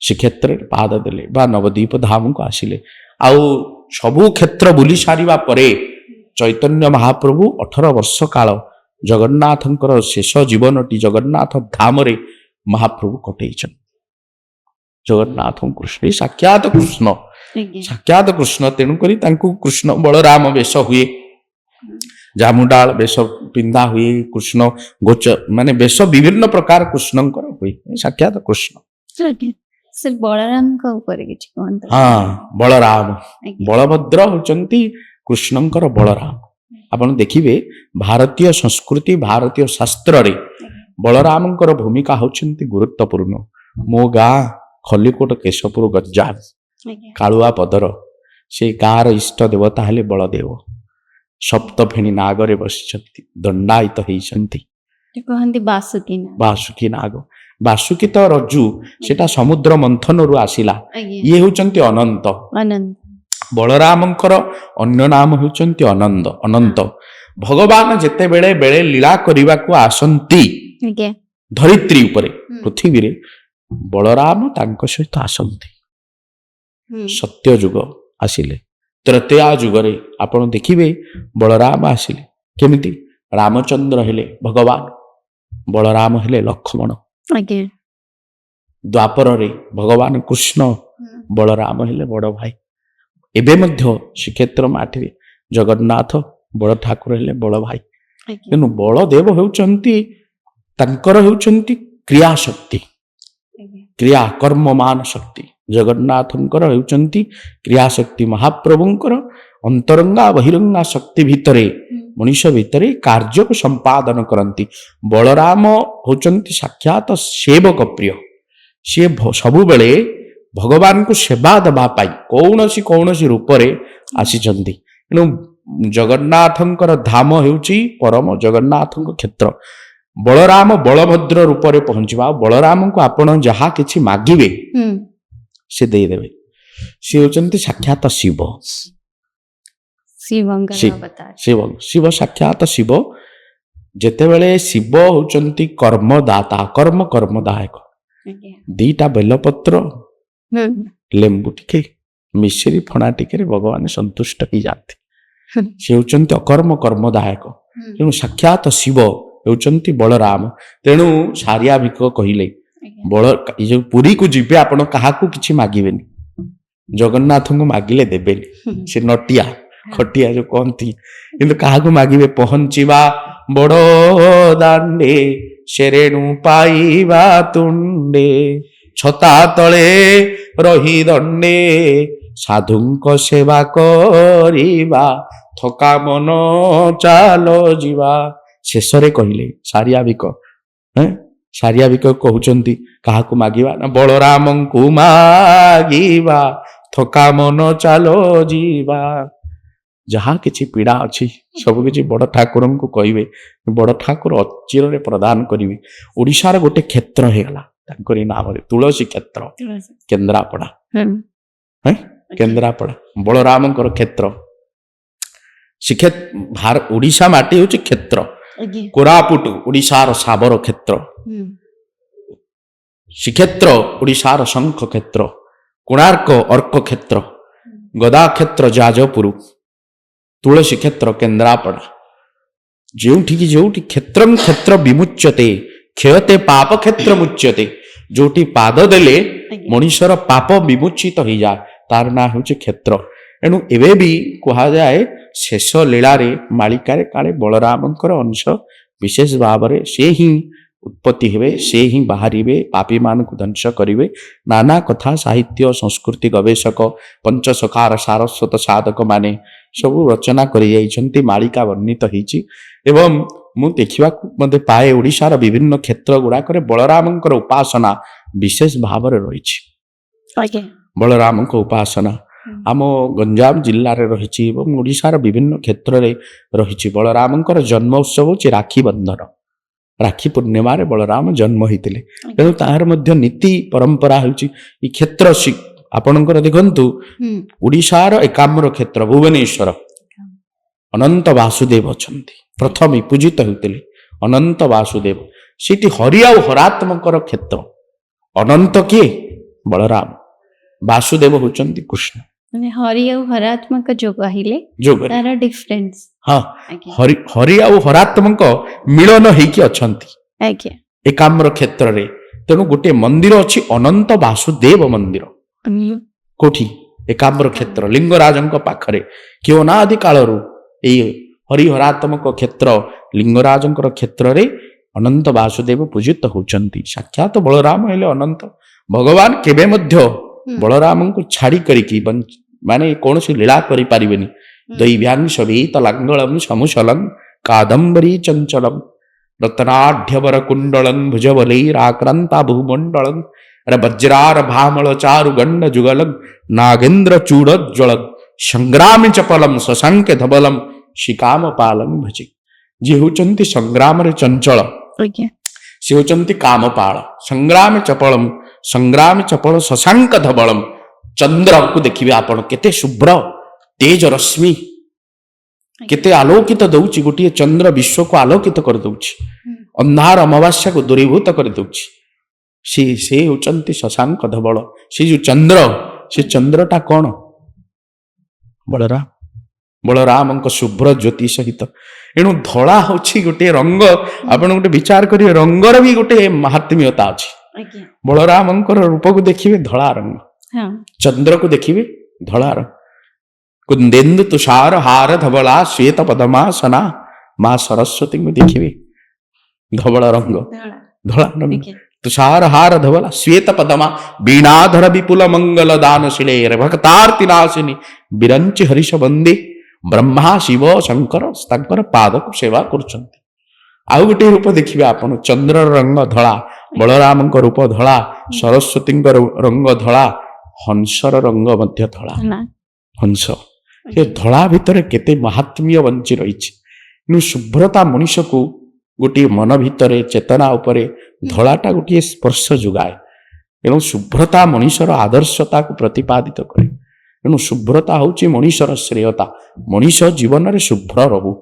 ଶ୍ରୀକ୍ଷେତ୍ରରେ ପାଦ ଦେଲେ ବା ନବଦ୍ୱୀପ ଧାମକୁ ଆସିଲେ। ଆଉ ସବୁ କ୍ଷେତ୍ର ବୁଲି ସାରିବା ପରେ ଚୈତନ୍ୟ ମହାପ୍ରଭୁ 18 ବର୍ଷ କାଳ ଜଗନ୍ନାଥଙ୍କର ଶେଷ ଜୀବନଟି ଜଗନ୍ନାଥ ଧାମରେ ମହାପ୍ରଭୁ କଟେଇଛନ୍ତି। ଜଗନ୍ନାଥ କୃଷ୍ଣ ସାକ୍ଷାତ କୃଷ୍ଣ, ଆଜ୍ଞା ସାକ୍ଷାତ କୃଷ୍ଣ। ତେଣୁକରି ତାଙ୍କୁ କୃଷ୍ଣ ବଳରାମ ବେଶ ହୁଏ, ଜାମୁଡାଳ ବେଶ ପିନ୍ଧା ହୁଏ, କୃଷ୍ଣ ଗୋଚ ମାନେ ବେଶ ବିଭିନ୍ନ ପ୍ରକାର କୃଷ୍ଣଙ୍କର ହୁଏ। ସାକ୍ଷାତ କୃଷ୍ଣ। ଆଜ୍ଞା ସେ ବଳରାମଙ୍କ ଉପରେ କିଛି କୁହନ୍ତୁ। ହଁ, ବଳରାମ। ଆଜ୍ଞା ବଳଭଦ୍ର ହଉଛନ୍ତି କୃଷ୍ଣଙ୍କର ବଳରାମ। ଆପଣ ଦେଖିବେ ଭାରତୀୟ ସଂସ୍କୃତି, ଭାରତୀୟ ଶାସ୍ତ୍ରରେ ବଳରାମଙ୍କର ଭୂମିକା ହଉଛନ୍ତି ଗୁରୁତ୍ୱପୂର୍ଣ୍ଣ। ମୋ ଗାଁ ଖଲିକୋଟ କେଶପୁର ଗଞ୍ଜାମ ଆଜ୍ଞା କାଳୁଆ ପଦର ସେ ଗାଁର ଇଷ୍ଟ ଦେବତା ହେଲେ ବଳଦେବ। ସପ୍ତଫେଣୀ ନାଗରେ ବସିଛନ୍ତି, ଦଣ୍ଡାୟିତ ହେଇଛନ୍ତି। ସେ କହନ୍ତି ବାସୁକି ନା। ବାସୁକି ନାଗ। ବାସୁକି ତ ରଜ୍ଜୁ, ସେଟା ସମୁଦ୍ର ମନ୍ଥନରୁ ଆସିଲା। ଆଜ୍ଞା ଇଏ ହେଉଛନ୍ତି ଅନନ୍ତ। ଆନନ୍ଦ ବଳରାମଙ୍କର ଅନ୍ୟ ନାମ ହେଉଛନ୍ତି ଅନନ୍ତ ଅନନ୍ତ। ଭଗବାନ ଯେତେବେଳେ ବେଳେ ଲୀଳା କରିବାକୁ ଆସନ୍ତି ଆଜ୍ଞା ଧରିତ୍ରୀ ଉପରେ, ହୁଁ। ପୃଥିବୀରେ, ବଳରାମ ତାଙ୍କ ସହିତ ଆସନ୍ତି। ହୁଁ ସତ୍ୟ ଯୁଗ ଆସିଲେ, ତ୍ରେତୟା ଯୁଗରେ ଆପଣ ଦେଖିବେ ବଳରାମ ଆସିଲେ। କେମିତି? ରାମଚନ୍ଦ୍ର ହେଲେ ଭଗବାନ, ବଳରାମ ହେଲେ ଲକ୍ଷ୍ମଣ। ଆଜ୍ଞା ଦ୍ୱାପରରେ ଭଗବାନ କୃଷ୍ଣ, ବଳରାମ ହେଲେ ବଡ଼ ଭାଇ। ଏବେ ମଧ୍ୟ ଶ୍ରୀକ୍ଷେତ୍ର ମାଟିରେ ଜଗନ୍ନାଥ ବଡ଼ ଠାକୁର ହେଲେ ବଡ଼ ଭାଇ। ଆଜ୍ଞା ତେଣୁ ବଳଦେବ ହେଉଛନ୍ତି, ତାଙ୍କର ହେଉଛନ୍ତି କ୍ରିୟା ଶକ୍ତି, ଆଜ୍ଞା କ୍ରିୟା କର୍ମମାନ ଶକ୍ତି। ଜଗନ୍ନାଥଙ୍କର ହେଉଛନ୍ତି କ୍ରିୟା ଶକ୍ତି। ମହାପ୍ରଭୁଙ୍କର ଅନ୍ତରଙ୍ଗା ବହିରଙ୍ଗା ଶକ୍ତି ଭିତରେ, ମଣିଷ ଭିତରେ କାର୍ଯ୍ୟକୁ ସମ୍ପାଦନ କରନ୍ତି। ବଳରାମ ହେଉଛନ୍ତି ସାକ୍ଷାତ ସେବକ ପ୍ରିୟ। ସିଏ ସବୁବେଳେ ଭଗବାନଙ୍କୁ ସେବା ଦେବା ପାଇଁ କୌଣସି କୌଣସି ରୂପରେ ଆସିଛନ୍ତି। ତେଣୁ ଜଗନ୍ନାଥଙ୍କର ଧାମ ହେଉଛି ପରମ ଜଗନ୍ନାଥଙ୍କ କ୍ଷେତ୍ର। ବଳରାମ ବଳଭଦ୍ର ରୂପରେ ପହଞ୍ଚିବା। ଆଉ ବଳରାମଙ୍କୁ ଆପଣ ଯାହା କିଛି ମାଗିବେ ହୁଁ ସେ ଦେଇଦେବେ। ସେ ହେଉଛନ୍ତି ସାକ୍ଷାତ ଶିବ। ଶିବଙ୍କର ଶିବ ଅବତାର। ଶିବ ଶିବ ସାକ୍ଷାତ ଶିବ। ଯେତେବେଳେ ଶିବ ହେଉଛନ୍ତି କର୍ମଦାତା, କର୍ମଦାୟକ। ଆଜ୍ଞା ଦିଟା ବେଲପତ୍ର, ହୁଁ ଲେମ୍ବୁ ଟିକେ, ମିଶ୍ରି ଫଣା ଟିକେରେ ଭଗବାନ ସନ୍ତୁଷ୍ଟ ହେଇଯାନ୍ତି। ହୁଁ ସେ ହେଉଛନ୍ତି ଅକର୍ମ କର୍ମଦାୟକ। ହୁଁ ତେଣୁ ସାକ୍ଷାତ ଶିବ ହେଉଛନ୍ତି ବଳରାମ। ତେଣୁ ସାରିଆ ଭିକ କହିଲେ, ଆଜ୍ଞା ଏ ଯୋଉ ପୁରୀକୁ ଯିବେ ଆପଣ କାହାକୁ କିଛି ମାଗିବେନି, ଜଗନ୍ନାଥଙ୍କୁ ମାଗିଲେ ଦେବେନି। ସେ ନଟିଆ ଖଟିଆ ଯୋଉ କହନ୍ତି, କିନ୍ତୁ କାହାକୁ ମାଗିବେ? ପହଞ୍ଚିବା ବଡ଼ ଦାଣ୍ଡେ ଶେରେଣୁ ପାଇବା ତୁଣ୍ଡେ, ଛତା ତଳେ ରହି ଦଣ୍ଡେ ସାଧୁଙ୍କ ସେବା କରିବା ଥକା ମନ ଚାଲ ଯିବା। ଶେଷରେ କହିଲେ ସାରିଆବିକ ସାରିଆବିକ କହୁଛନ୍ତି କାହାକୁ ମାଗିବା ନା ବଳରାମଙ୍କୁ ମାଗିବା ଥକା ମନ ଚାଲ ଯିବା। ଯାହା କିଛି ପୀଡ଼ା ଅଛି ସବୁ କିଛି ବଡ଼ ଠାକୁରଙ୍କୁ କହିବେ, ବଡ଼ ଠାକୁର ଅଚିରରେ ପ୍ରଦାନ କରିବେ। ଓଡ଼ିଶାର ଗୋଟେ କ୍ଷେତ୍ର ହେଇଗଲା ତାଙ୍କରି ନାମରେ, ତୁଳସୀ କ୍ଷେତ୍ର, କେନ୍ଦ୍ରାପଡ଼ା। କେନ୍ଦ୍ରାପଡ଼ା ବଳରାମଙ୍କର କ୍ଷେତ୍ର। ଓଡ଼ିଶା ମାଟି ହେଉଛି କ୍ଷେତ୍ର। କୋରାପୁଟ ଓଡ଼ିଶାର ଶାବର କ୍ଷେତ୍ର, ଶ୍ରୀକ୍ଷେତ୍ର ଓଡ଼ିଶାର ଶଙ୍ଖ କ୍ଷେତ୍ର, କୋଣାର୍କ ଅର୍କ କ୍ଷେତ୍ର, ଗଦା କ୍ଷେତ୍ର ଯାଜପୁର, ତୁଳସୀ କ୍ଷେତ୍ର କେନ୍ଦ୍ରାପଡ଼ା। ଯେଉଁଠିକି ଯେଉଁଠି କ୍ଷେତ୍ରଂ କ୍ଷେତ୍ର ବିମୁଚ୍ୟତେ କ୍ଷୟତେ ପାପ କ୍ଷେତ୍ର ମୁଚ୍ୟତେ, ଯୋଉଠି ପାଦ ଦେଲେ ମଣିଷର ପାପ ବିମୁଚିତ ହେଇଯାଏ ତାର ନାଁ ହେଉଛି କ୍ଷେତ୍ର। ଏଣୁ ଏବେ ବି କୁହାଯାଏ ଶେଷ ଲୀଳାରେ ମାଳିକାରେ କାଳେ ବଳରାମଙ୍କର ଅଂଶ ବିଶେଷ ଭାବରେ ସେ ହିଁ ଉତ୍ପତ୍ତି ହେବେ, ସେ ହିଁ ବାହାରିବେ, ପାପୀମାନଙ୍କୁ ଧ୍ୱଂସ କରିବେ। ନାନା କଥା ସାହିତ୍ୟ ସଂସ୍କୃତି ଗବେଷକ ପଞ୍ଚସଖାର ସାରସ୍ୱତ ସାଧକମାନେ ସବୁ ରଚନା କରିଯାଇଛନ୍ତି, ମାଳିକା ବର୍ଣ୍ଣିତ ହେଇଛି। ଏବଂ ମୁଁ ଦେଖିବାକୁ ମଧ୍ୟ ପାଏ ଓଡ଼ିଶାର ବିଭିନ୍ନ କ୍ଷେତ୍ର ଗୁଡ଼ାକରେ ବଳରାମଙ୍କର ଉପାସନା ବିଶେଷ ଭାବରେ ରହିଛି। ବଳରାମଙ୍କ ଉପାସନା ଆମ ଗଞ୍ଜାମ ଜିଲ୍ଲାରେ ରହିଛି ଏବଂ ଓଡ଼ିଶାର ବିଭିନ୍ନ କ୍ଷେତ୍ରରେ ରହିଛି। ବଳରାମଙ୍କର ଜନ୍ମ ଉତ୍ସବ ହେଉଛି ରାକ୍ଷୀ ବନ୍ଧନ। ରାକ୍ଷୀ ପୂର୍ଣ୍ଣିମାରେ ବଳରାମ ଜନ୍ମ ହେଇଥିଲେ। ତେଣୁ ତାହାର ମଧ୍ୟ ନୀତି ପରମ୍ପରା ହେଉଛି ଏ କ୍ଷେତ୍ର। ଆପଣଙ୍କର ଦେଖନ୍ତୁ ଓଡ଼ିଶାର ଏକାମ୍ର କ୍ଷେତ୍ର ଭୁବନେଶ୍ୱର ଅନନ୍ତ ବାସୁଦେବ ଅଛନ୍ତି, ପ୍ରଥମେ ପୂଜିତ ହେଉଥିଲେ ଅନନ୍ତ ବାସୁଦେବ। ସେଠି ହରି ଆଉ ହରାତ୍ମଙ୍କର କ୍ଷେତ୍ର। ଅନନ୍ତ କିଏ? ବଳରାମ। ବାସୁଦେବ ହେଉଛନ୍ତି କୃଷ୍ଣ। ହରି ଆଉ ହରାତ୍ମକ ଯୋଗ କହିଲେ ତାର ଡିଫରେନ୍ସ। ହଁ, ହରି ଆଉ ହରାତ୍ମକ ମିଳନ ହେଇକି ଅଛନ୍ତି ଏକାମ୍ର କ୍ଷେତ୍ରରେ। ତେଣୁ ଗୋଟେ ମନ୍ଦିର ଅଛି ଅନନ୍ତ ବାସୁଦେବ ମନ୍ଦିର। କୋଉଠି? ଏକାମ୍ର କ୍ଷେତ୍ର ଲିଙ୍ଗରାଜଙ୍କ ପାଖରେ। କେଉଁ ଅନାଦି କାଳରୁ ଏଇ ହରିହରାତ୍ମକ କ୍ଷେତ୍ର ଲିଙ୍ଗରାଜଙ୍କର କ୍ଷେତ୍ରରେ ଅନନ୍ତ ବାସୁଦେବ ପୂଜିତ ହଉଛନ୍ତି। ସାକ୍ଷାତ ବଳରାମ ହେଲେ ଅନନ୍ତ। ଭଗବାନ କେବେ ମଧ୍ୟ ବଳରାମଙ୍କୁ ଛାଡ଼ି କରିକି ମାନେ କୌଣସି ଲୀଳା କରିପାରିବେନି। ଦୈବ୍ୟାଂଶ ଭୀତ ଲାଙ୍ଗଳಂ ସମୁଶଲଂ କାଦମ୍ବରୀ ଚଞ୍ଚଳಂ ରତ୍ନାଢ୍ୟବର କୁଣ୍ଡଳଂ ଭୁଜବଲୈରାକ୍ରାନ୍ତା ଭୂମଣ୍ଡଳଂ ବଜ୍ରାର ଭାମଳ ଚାରୁ ଗଣ୍ଡ ଯୁଗଲଂ ନାଗେନ୍ଦ୍ର ଚୂଡୋଜ୍ଜ୍ୱଳଂ ସଂଗ୍ରାମୀ ଚପଲಂ ଶଶାଙ୍କେ ଧବଲಂ ଶିକାମ ପାଲଂ ଭଜେ। ଯିଏ ହେଉଛନ୍ତି ସଂଗ୍ରାମରେ ଚଞ୍ଚଳ, ସେ ହେଉଛନ୍ତି କାମପାଳ। ସଂଗ୍ରାମୀ ଚପଳಂ, ସଂଗ୍ରାମୀ ଚପଳ ଶଶାଙ୍କ ଧବଳಂ। ଚନ୍ଦ୍ରକୁ ଦେଖିବେ ଆପଣ, କେତେ ଶୁଭ୍ର ତେଜ ରଶ୍ମି, କେତେ ଆଲୋକିତ ଦଉଛି। ଗୋଟିଏ ଚନ୍ଦ୍ର ବିଶ୍ୱକୁ ଆଲୋକିତ କରିଦଉଛି, ଅନ୍ଧାର ଅମାବାସ୍ୟାକୁ ଦୂରୀଭୂତ କରିଦଉଛି। ସେ ହେଉଛନ୍ତି ଶଶାଙ୍କ ଧବଳ। ସେ ଯୋଉ ଚନ୍ଦ୍ର, ସେ ଚନ୍ଦ୍ରଟା କଣ? ବଳରାମ। ବଳରାମଙ୍କ ଶୁଭ୍ର ଜ୍ୟୋତି ସହିତ। ଏଣୁ ଧଳା ହଉଛି ଗୋଟିଏ ରଙ୍ଗ। ଆପଣ ଗୋଟେ ବିଚାର କରିବେ, ରଙ୍ଗର ବି ଗୋଟେ ମାହାତ୍ମ୍ୟତା ଅଛି। ବଳରାମଙ୍କର ରୂପକୁ ଦେଖିବେ ଧଳା ରଙ୍ଗ, ଚନ୍ଦ୍ରକୁ ଦେଖିବେ ଧଳା ରଙ୍ଗ। କୁନ୍ଦେନ୍ଦୁ ତୁଷାର ହାର ଧବଳା ଶ୍ଵେତ ପଦ୍ମାସନା। ମା ସରସ୍ୱତୀଙ୍କୁ ଦେଖିବେ ଧବଳ ରଙ୍ଗ, ଧଳା ରଙ୍ଗ। ତୁଷାର ହାର ଧବଳା ଶ୍ଵେତ ପଦ୍ମା ବୀଣାଧର ବିପୁଲ ମଙ୍ଗଳ ଦାନ ଶିଳେ ଭକ୍ତାର୍ତି ନାଶିନୀ ବିରଞ୍ଚି ହରିଷ ବନ୍ଦେ। ବ୍ରହ୍ମା ଶିବ ଶଙ୍କର ତାଙ୍କର ପାଦକୁ ସେବା କରୁଛନ୍ତି। ଆଉ ଗୋଟେ ରୂପ ଦେଖିବେ ଆପଣ, ଚନ୍ଦ୍ରର ରଙ୍ଗ ଧଳା, ବଳରାମଙ୍କ ରୂପ ଧଳା, ସରସ୍ୱତୀଙ୍କ ରଙ୍ଗ ଧଳା, ହଂସର ରଙ୍ଗ ମଧ୍ୟ ଧଳା। ହଂସ, ସେ ଧଳା ଭିତରେ କେତେ ମାହାତ୍ମ୍ୟ ବଞ୍ଚି ରହିଛି। ତେଣୁ ଶୁଭ୍ରତା ମଣିଷକୁ ଗୋଟିଏ ମନ ଭିତରେ ଚେତନା ଉପରେ ଧଳାଟା ଗୋଟିଏ ସ୍ପର୍ଶ ଯୋଗାଏ। ଏଣୁ ଶୁଭ୍ରତା ମଣିଷର ଆଦର୍ଶତାକୁ ପ୍ରତିପାଦିତ କରେ। ଏଣୁ ଶୁଭ୍ରତା ହେଉଛି ମଣିଷର ଶ୍ରେୟତା। ମଣିଷ ଜୀବନରେ ଶୁଭ୍ର ରହୁ,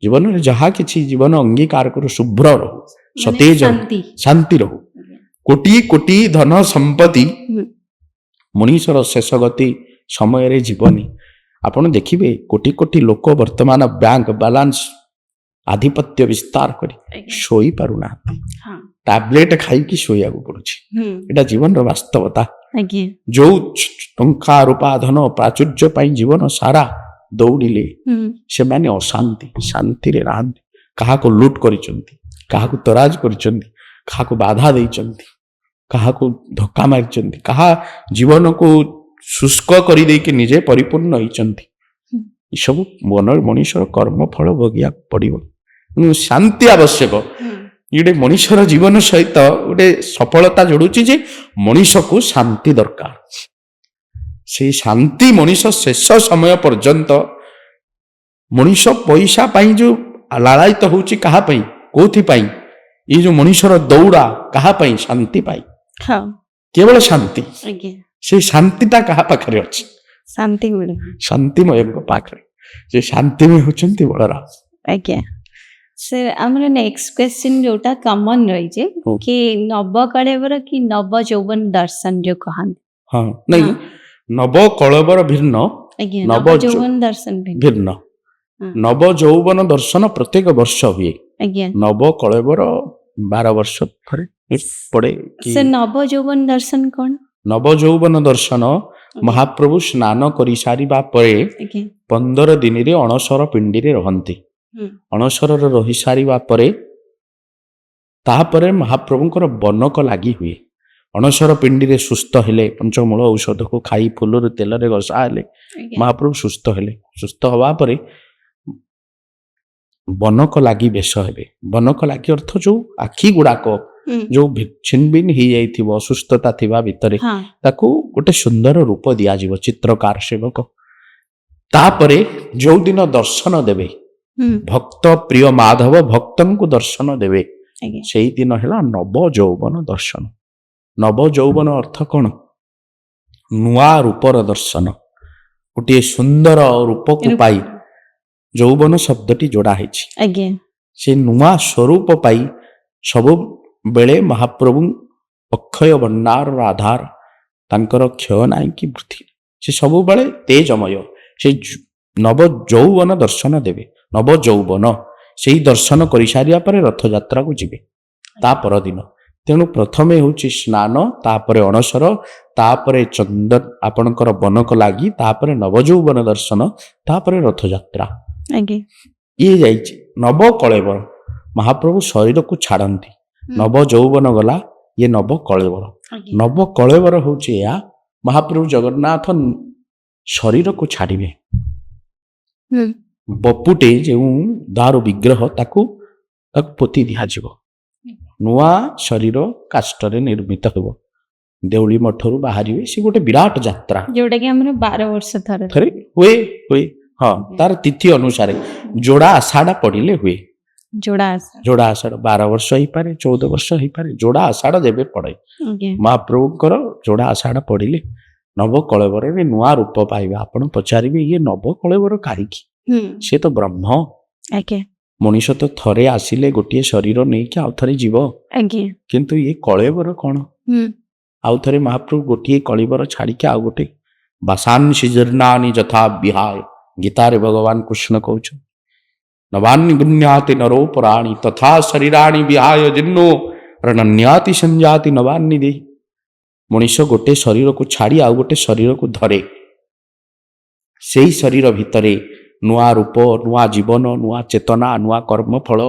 ଜୀବନରେ ଯାହା କିଛି ଜୀବନ ଅଙ୍ଗୀକାର କରୁ ଶୁଭ୍ର ରହୁ, ସତେଜ ଶାନ୍ତି ରହୁ। କୋଟି କୋଟି ଧନ ସମ୍ପତ୍ତି ମଣିଷର ଶେଷ ଗତି ସମୟରେ ଜୀବନୀ। ଆପଣ ଦେଖିବେ କୋଟି କୋଟି ଲୋକ ବର୍ତ୍ତମାନ ବ୍ୟାଙ୍କ ବାଲାନ୍ସ ଆଧିପତ୍ୟ ବିସ୍ତାର କରି ଶୋଇ ପାରୁନାହାନ୍ତି। ଟାବଲେଟ ଖାଇକି ଶୋଇବାକୁ ପଡୁଛି। ଏଇଟା ଜୀବନର ବାସ୍ତବତା। ଯୋଉ ଟଙ୍କା ରୂପା ଧନ ପ୍ରାଚୁର୍ଯ୍ୟ ପାଇଁ ଜୀବନ ସାରା ଦୌଡ଼ିଲେ ସେମାନେ ଅଶାନ୍ତି, ଶାନ୍ତିରେ ନାହାନ୍ତି। କାହାକୁ ଲୁଟ କରିଛନ୍ତି, କାହାକୁ ତରାଜ କରିଛନ୍ତି, କାହାକୁ ବାଧା ଦେଇଛନ୍ତି, କାହାକୁ ଧକ୍କା ମାରିଛନ୍ତି, କାହା ଜୀବନକୁ ଶୁଷ୍କ କରିଦେଇକି ନିଜେ ପରିପୂର୍ଣ୍ଣ ହେଇଛନ୍ତି। ଏସବୁ ମଣିଷର କର୍ମ ଫଳ ଭୋଗିବାକୁ ପଡିବ। ତେଣୁ ଶାନ୍ତି ଆବଶ୍ୟକ। ଗୋଟେ ମଣିଷର ଜୀବନ ସହିତ ଗୋଟେ ସଫଳତା ଯୋଡୁଛି ଯେ ମଣିଷକୁ ଶାନ୍ତି ଦରକାର। ସେଇ ଶାନ୍ତି ମଣିଷ ଶେଷ ସମୟ ପର୍ଯ୍ୟନ୍ତ ମଣିଷ ପଇସା ପାଇଁ ଯୋଉ ଲାଳାୟିତ ହଉଛି କାହା ପାଇଁ କୋଉଥିପାଇଁ ଏଇ ଯୋଉ ମଣିଷର ଦୌଡ଼ା କାହା ପାଇଁ ଶାନ୍ତି ପାଇଁ ହଁ କେବଳ ଶାନ୍ତି। ଆଜ୍ଞା ସେଇ ଶାନ୍ତିଟା କାହା ପାଖରେ ଅଛି ଶାନ୍ତି ମିଳେ ଶାନ୍ତିମୟଙ୍କ ପାଖରେ। ସେ ଶାନ୍ତିମୟ ହେଉଛନ୍ତି ବଳରାମ। ଆଜ୍ଞା ସାର୍ ଆମର ନେକ୍ସଟ କ୍ୱେଶ୍ଚିନ୍ ଯୋଉଟା କମନ୍ ରହିଛି ହଉ। କି ନବକଳେବର କି ନବ ଯୌବନ ଦର୍ଶନ ଯୋଉ କହନ୍ତି। ହଁ ନାଇଁ ହଁ। ନବ କଳେବର ଭିନ୍ନ ଆଜ୍ଞା ନବ ନବ ଯୌବନ ଦର୍ଶନ ବି ଭିନ୍ନ। ହଁ। ନବ ଯୌବନ ଦର୍ଶନ ପ୍ରତ୍ୟେକ ବର୍ଷ ହୁଏ। ଆଜ୍ଞା ନବ କଳେବର 12 ବର୍ଷ ଥରେ ପଡେ କି ସାର୍ ନବ ଯୌବନ ଦର୍ଶନ କଣ? ନବ ଯୌବନ ଦର୍ଶନ ମହାପ୍ରଭୁ ସ୍ନାନ କରିସାରିବା ପରେ ଆଜ୍ଞା 15 ଦିନରେ ଅଣସର ପିଣ୍ଡିରେ ରହନ୍ତି। ହୁଁ ଅଣସରରେ ରହିସାରିବା ପରେ ତାପରେ ମହାପ୍ରଭୁଙ୍କର ବନକ ଲାଗି ହୁଏ। ଅଣସର ପିଣ୍ଡିରେ ସୁସ୍ଥ ହେଲେ ପଞ୍ଚମୂଳ ଔଷଧକୁ ଖାଇ ଫୁଲରୁ ତେଲରେ ଘଷା ହେଲେ ଆଜ୍ଞା ମହାପ୍ରଭୁ ସୁସ୍ଥ ହେଲେ। ସୁସ୍ଥ ହବା ପରେ ବନକ ଲାଗି ବେଶ ହେବେ। ବନକ ଲାଗି ଅର୍ଥ ଯୋଉ ଆଖି ଗୁଡାକ ହୁଁ ଯୋଉ ଛିନବିନ ହେଇଯାଇଥିବ ଅସୁସ୍ଥତା ଥିବା ଭିତରେ ହଁ ତାକୁ ଗୋଟେ ସୁନ୍ଦର ରୂପ ଦିଆଯିବ ଚିତ୍ରକାର ସେବକ। ତାପରେ ଯୋଉ ଦିନ ଦର୍ଶନ ଦେବେ ହୁଁ ଭକ୍ତ ପ୍ରିୟ ମାଧବ ଭକ୍ତଙ୍କୁ ଦର୍ଶନ ଦେବେ ଆଜ୍ଞା ସେଇ ଦିନ ହେଲା ନବ ଯୌବନ ଦର୍ଶନ। ନବ ଯୌବନ ଅର୍ଥ କଣ? ନୂଆ ରୂପର ଦର୍ଶନ। ଗୋଟିଏ ସୁନ୍ଦର ରୂପକୁ ପାଇ ଯୌବନ ଶବ୍ଦଟି ଯୋଡା ହେଇଛି। ଆଜ୍ଞା ସେ ନୂଆ ସ୍ୱରୂପ ପାଇ ସବୁବେଳେ ମହାପ୍ରଭୁ ଅକ୍ଷୟ ଭଣ୍ଡାରର ଆଧାର ତାଙ୍କର କ୍ଷୟ ନାହିଁ କି ବୃଦ୍ଧି। ସେ ସବୁବେଳେ ତେଜମୟ। ସେ ନବ ଯୌବନ ଦର୍ଶନ ଦେବେ। ନବ ଯୌବନ ସେଇ ଦର୍ଶନ କରିସାରିବା ପରେ ରଥଯାତ୍ରାକୁ ଯିବେ ତା ପରଦିନ। ତେଣୁ ପ୍ରଥମେ ହେଉଛି ସ୍ନାନ, ତାପରେ ଅଣସର, ତାପରେ ଆପଣଙ୍କର ବନକ ଲାଗି, ତାପରେ ନବଯୌବନ ଦର୍ଶନ, ତାପରେ ରଥଯାତ୍ରା। ଆଜ୍ଞା ଇଏ ଯାଇଛି ନବ କଳେବର। ମହାପ୍ରଭୁ ଶରୀରକୁ ଛାଡ଼ନ୍ତି। ନବ ଯୌବନ ଗଲା, ଇଏ ନବ କଳେବର। ଆଜ୍ଞା ନବ କଳେବର ହେଉଛି ଏହା ମହାପ୍ରଭୁ ଜଗନ୍ନାଥ ଶରୀରକୁ ଛାଡ଼ିବେ। ହୁଁ ବପୁଟେ ଯେଉଁ ଦାରୁ ବିଗ୍ରହ ତାକୁ ପୋତି ଦିଆଯିବ। ନୂଆ ଶରୀର କାଷ୍ଟରେ ନିର୍ମିତ ହେବ। ଦେଉଳି ମଠରୁ ବାହାରିବେ। ସେ ଗୋଟେ ବିରାଟ ଯାତ୍ରା ଯୋଉଟା କି ଆମର 12 ବର୍ଷ ଥରେ ଥରେ ହୁଏ। ହଁ ତାର ତିଥି ଅନୁସାରେ ଯୋଡ଼ା ଆଷାଢ଼ ପଡ଼ିଲେ ହୁଏ। ଯୋଡ଼ା ଆସେ। ଯୋଡ଼ା ଆଷାଢ଼ 12 ବର୍ଷ ହେଇପାରେ, 14 ବର୍ଷ ହେଇପାରେ। ଯୋଡ଼ା ଆଷାଢ଼ ଯେବେ ପଡ଼େ ଆଜ୍ଞା ମହାପ୍ରଭୁଙ୍କର ଯୋଡ଼ା ଆଷାଢ଼ ପଡ଼ିଲେ ନବ କଳେବରରେ ନୂଆ ରୂପ ପାଇବେ। ଆପଣ ପଚାରିବେ ଇଏ ନବ କଳେବର କାହିଁକି? ହୁଁ ସେ ତ ବ୍ରହ୍ମ। ଆଜ୍ଞା ମଣିଷ ତ ଥରେ ଆସିଲେ ଗୋଟିଏ ଶରୀର ନେଇକି ଆଉ ଥରେ ଯିବ। ଆଜ୍ଞା କିନ୍ତୁ ଇଏ କଳେବର କଣ? ହୁଁ ଆଉ ଥରେ ମହାପ୍ରଭୁ ଗୋଟିଏ କଳିବର ଛାଡ଼ିକି ଆଉ ଗୋଟେ ବାସାଂଶି ଜୀର୍ଣ୍ଣାନି ଯଥା ବିହାୟ। ଗୀତାରେ ଭଗବାନ କୃଷ୍ଣ କହୁଛନ୍ତି ନବାନି ଗୃହ୍ଣାତି ନରୋ ପରାଣୀ ତଥା ଶରୀରାଣୀ ବିହାୟ ଜୀର୍ଣ୍ଣୋ ରଣନ୍ୟାତି ସଂଜାତି ନବାନି ଦେହି। ମଣିଷ ଗୋଟେ ଶରୀରକୁ ଛାଡ଼ି ଆଉ ଗୋଟେ ଶରୀରକୁ ଧରେ। ସେଇ ଶରୀର ଭିତରେ ନୂଆ ରୂପ, ନୂଆ ଜୀବନ, ନୂଆ ଚେତନା, ନୂଆ କର୍ମଫଳ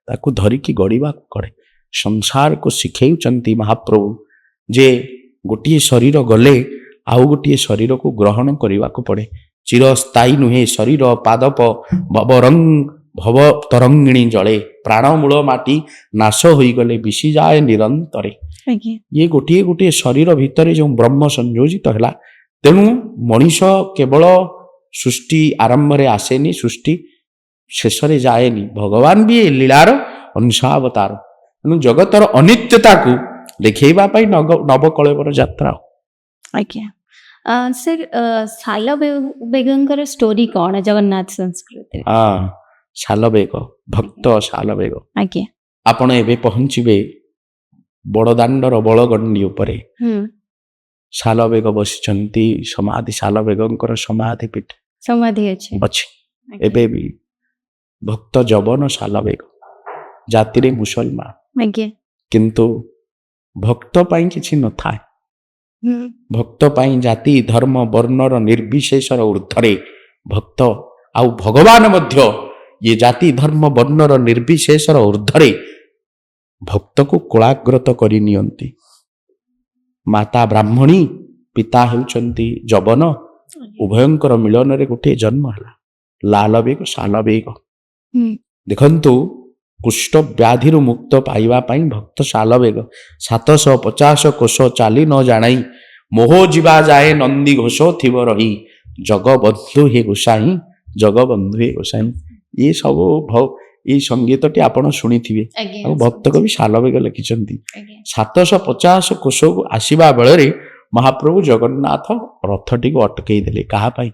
ତାକୁ ଧରିକି ଗଢ଼ିବାକୁ ପଡ଼େ। ସଂସାରକୁ ଶିଖେଉଛନ୍ତି ମହାପ୍ରଭୁ ଯେ ଗୋଟିଏ ଶରୀର ଗଲେ ଆଉ ଗୋଟିଏ ଶରୀରକୁ ଗ୍ରହଣ କରିବାକୁ ପଡ଼େ। ଚିରସ୍ଥାୟୀ ନୁହେଁ ଶରୀର ପାଦପ ଭବ ତରଙ୍ଗିଣୀ ଜଳେ। ପ୍ରାଣମୂଳ ମାଟି ନାଶ ହୋଇଗଲେ ବିଶିଯାଏ ନିରନ୍ତରେ। ଆଜ୍ଞା ଇଏ ଗୋଟିଏ ଗୋଟିଏ ଶରୀର ଭିତରେ ଯେଉଁ ବ୍ରହ୍ମ ସଂଯୋଜିତ ହେଲା। ତେଣୁ ମଣିଷ କେବଳ ସୃଷ୍ଟି ଆରମ୍ଭରେ ଆସେନି, ସୃଷ୍ଟି ଶେଷରେ ଯାଏନି। ଭଗବାନ ବି ଏ ଲୀଳାର ଅଂଶାବତାର। ତେଣୁ ଜଗତର ଅନିତ୍ୟତାକୁ ଦେଖେଇବା ପାଇଁ ନବକଳେବର ଯାତ୍ରା। ଆଜ୍ଞା ସାର୍ ସାଲ ବେଗଙ୍କର ଷ୍ଟୋରି କ'ଣ ଜଗନ୍ନାଥ ସଂସ୍କୃତିରେ? ଶାଲବେଗ ଭକ୍ତ ଶାଲବେଗ। ଆଜ୍ଞା ଆପଣ ଏବେ ପହଞ୍ଚିବେ ବଡ଼ଦାଣ୍ଡର ବଳଗଣ୍ଡି ଉପରେ। ହୁଁ ଶାଲବେଗ ବସିଛନ୍ତି ସମାଧି। ଶାଲବେଗଙ୍କର ସମାଧି ପୀଠ ସମାଧି ଅଛି। ଏବେ ବି ଭକ୍ତ ଯବନ ଶାଲବେଗ ଜାତିରେ ମୁସଲମାନ। ଆଜ୍ଞା କିନ୍ତୁ ଭକ୍ତ ପାଇଁ କିଛି ନଥାଏ। ହୁଁ ଭକ୍ତ ପାଇଁ ଜାତି ଧର୍ମ ବର୍ଣ୍ଣର ନିର୍ବିଶେଷର ଉର୍ଦ୍ଧ୍ୱରେ ଭକ୍ତ ଆଉ ଭଗବାନ ମଧ୍ୟ ଇଏ ଜାତି ଧର୍ମ ବର୍ଣ୍ଣର ନିର୍ବିଶେଷର ଉର୍ଦ୍ଧ୍ୱରେ ଭକ୍ତକୁ କୋଳାଗ୍ରତ କରି ନିଅନ୍ତି। ମାତା ବ୍ରାହ୍ମଣୀ ପିତା ହେଉଛନ୍ତି ଯବନ, ଉଭୟଙ୍କର ମିଳନରେ ଗୋଟିଏ ଜନ୍ମ ହେଲା ଲାଲ ବେଗ ଶାଲ ବେଗ। ହୁଁ ଦେଖନ୍ତୁ କୁଷ୍ଠ ବ୍ୟାଧିରୁ ମୁକ୍ତ ପାଇବା ପାଇଁ ଭକ୍ତ ଶାଲ ବେଗ 750 କୋଶ ଚାଲି ନ ଜାଣାଇ ମୋହ ଯିବା ଯାଏ ନନ୍ଦୀ ଘୋଷ ଥିବ ରହି ଜଗବନ୍ଧୁ ହେ ଗୋସାଇଁ ଜଗବନ୍ଧୁ ହେ ଗୋସାଇଁ। ଇଏ ସବୁ ଏଇ ସଙ୍ଗୀତଟି ଆପଣ ଶୁଣିଥିବେ। ଆଜ୍ଞା ଆଉ ଭକ୍ତ କବି ଶାଲ ବେଗ ଲେଖିଛନ୍ତି। ଆଜ୍ଞା 750 କୋଶକୁ ଆସିବା ବେଳରେ ମହାପ୍ରଭୁ ଜଗନ୍ନାଥ ରଥଟିକୁ ଅଟକେଇ ଦେଲେ। କାହା ପାଇଁ?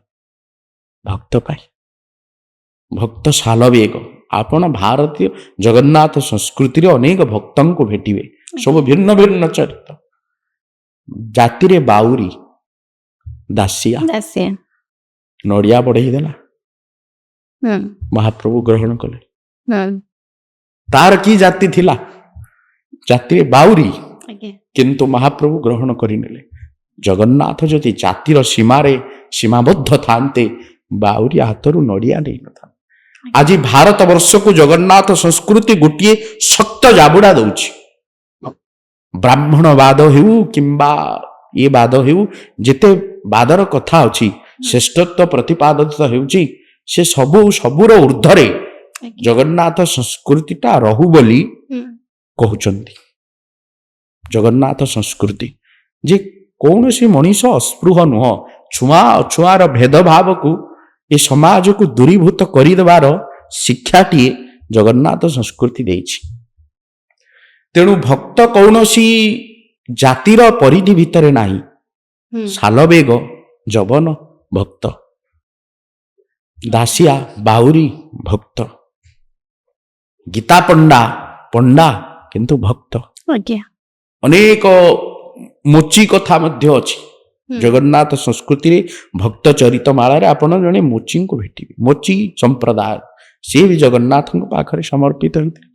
ଭକ୍ତ ପାଇଁ। ଭକ୍ତ ଶାଲ ବେଗ। ଆପଣ ଭାରତୀୟ ଜଗନ୍ନାଥ ସଂସ୍କୃତିରେ ଅନେକ ଭକ୍ତଙ୍କୁ ଭେଟିବେ, ସବୁ ଭିନ୍ନ ଭିନ୍ନ ଚରିତ୍ର। ଜାତିରେ ବାଉରୀ ଦାସିଆ ଦାସିଆ ନଡ଼ିଆ ବଢେଇ ଦେଲା, ହୁଁ ମହାପ୍ରଭୁ ଗ୍ରହଣ କଲେ। ହୁଁ ତାର କି ଜାତି ଥିଲା? ଜାତିରେ ବାଉରୀ, ଆଜ୍ଞା କିନ୍ତୁ ମହାପ୍ରଭୁ ଗ୍ରହଣ କରିନେଲେ। ଜଗନ୍ନାଥ ଯଦି ଜାତିର ସୀମାରେ ସୀମାବଦ୍ଧ ଥାନ୍ତେ ବାଉରୀ ହାତରୁ ନଡ଼ିଆ ନେଇନଥାନ୍ତେ। ଆଜି ଭାରତ ବର୍ଷକୁ ଜଗନ୍ନାଥ ସଂସ୍କୃତି ଗୋଟିଏ ଶକ୍ତ ଜାବୁଡା ଦଉଛି। ବ୍ରାହ୍ମଣବାଦ ହେଉ କିମ୍ବା ଏ ବାଦ ହେଉ, ଯେତେ ବାଦର କଥା ଅଛି, ଶ୍ରେଷ୍ଠତ୍ୱ ପ୍ରତିପାଦିତ ହେଉଛି, ସେ ସବୁର ଉର୍ଦ୍ଧ୍ୱରେ ଜଗନ୍ନାଥ ସଂସ୍କୃତିଟା ରହୁ ବୋଲି କହୁଛନ୍ତି। ଜଗନ୍ନାଥ ସଂସ୍କୃତି ଯେ କୌଣସି ମଣିଷ ଅସ୍ପୃହ ନୁହଁ, ଛୁଆଁ ଅଛୁଆଁର ଭେଦଭାବକୁ ଏ ସମାଜକୁ ଦୂରୀଭୂତ କରିଦେବାର ଶିକ୍ଷାଟିଏ ଜଗନ୍ନାଥ ସଂସ୍କୃତି ଦେଇଛି। ତେଣୁ ଭକ୍ତ କୌଣସି ଜାତିର ପରିଧି ଭିତରେ ନାହିଁ। ଶାଲବେଗ ଯବନ ଭକ୍ତ, ଦାସିଆ ବାଉରୀ ଭକ୍ତ, ଗୀତା ପଣ୍ଡା କିନ୍ତୁ ଭକ୍ତ। ଆଜ୍ଞା ଅନେକ ମୋଚି କଥା ମଧ୍ୟ ଅଛି ଜଗନ୍ନାଥ ସଂସ୍କୃତିରେ। ଭକ୍ତ ଚରିତ ମାଳାରେ ଆପଣ ଜଣେ ମୋଚିଙ୍କୁ ଭେଟିବେ, ମୋଚି ସମ୍ପ୍ରଦାୟ। ସିଏ ବି ଜଗନ୍ନାଥଙ୍କ ପାଖରେ ସମର୍ପିତ ହୋଇଥିଲେ।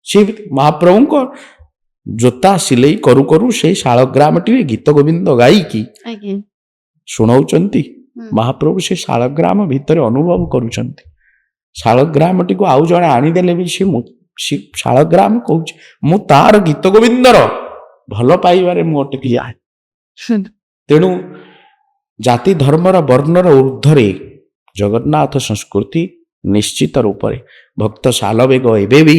ସେ ବି ମହାପ୍ରଭୁଙ୍କ ଜୋତା ସିଲେଇ କରୁ କରୁ ସେଇ ଶାଳଗ୍ରାମଟିରେ ଗୀତ ଗୋବିନ୍ଦ ଗାଇକି ଆଜ୍ଞା ଶୁଣାଉଛନ୍ତି। ମହାପ୍ରଭୁ ସେ ଶାଳଗ୍ରାମ ଭିତରେ ଅନୁଭବ କରୁଛନ୍ତି। ଶାଳଗ୍ରାମଟିକୁ ଆଉ ଜଣେ ଆଣିଦେଲେ ବି ସେ ଶାଳଗ୍ରାମ କହୁଛି, ମୁଁ ତାର ଗୀତ ଗୋବିନ୍ଦର ଭଲ ପାଇବାରେ ମୁଁ ଅଟକି ଯାଏ। ତେଣୁ ଜାତି ଧର୍ମର ବର୍ଣ୍ଣର ଉର୍ଦ୍ଧ୍ୱରେ ଜଗନ୍ନାଥ ସଂସ୍କୃତି ନିଶ୍ଚିତ ରୂପରେ। ଭକ୍ତ ଶାଲବେଗ ଏବେ ବି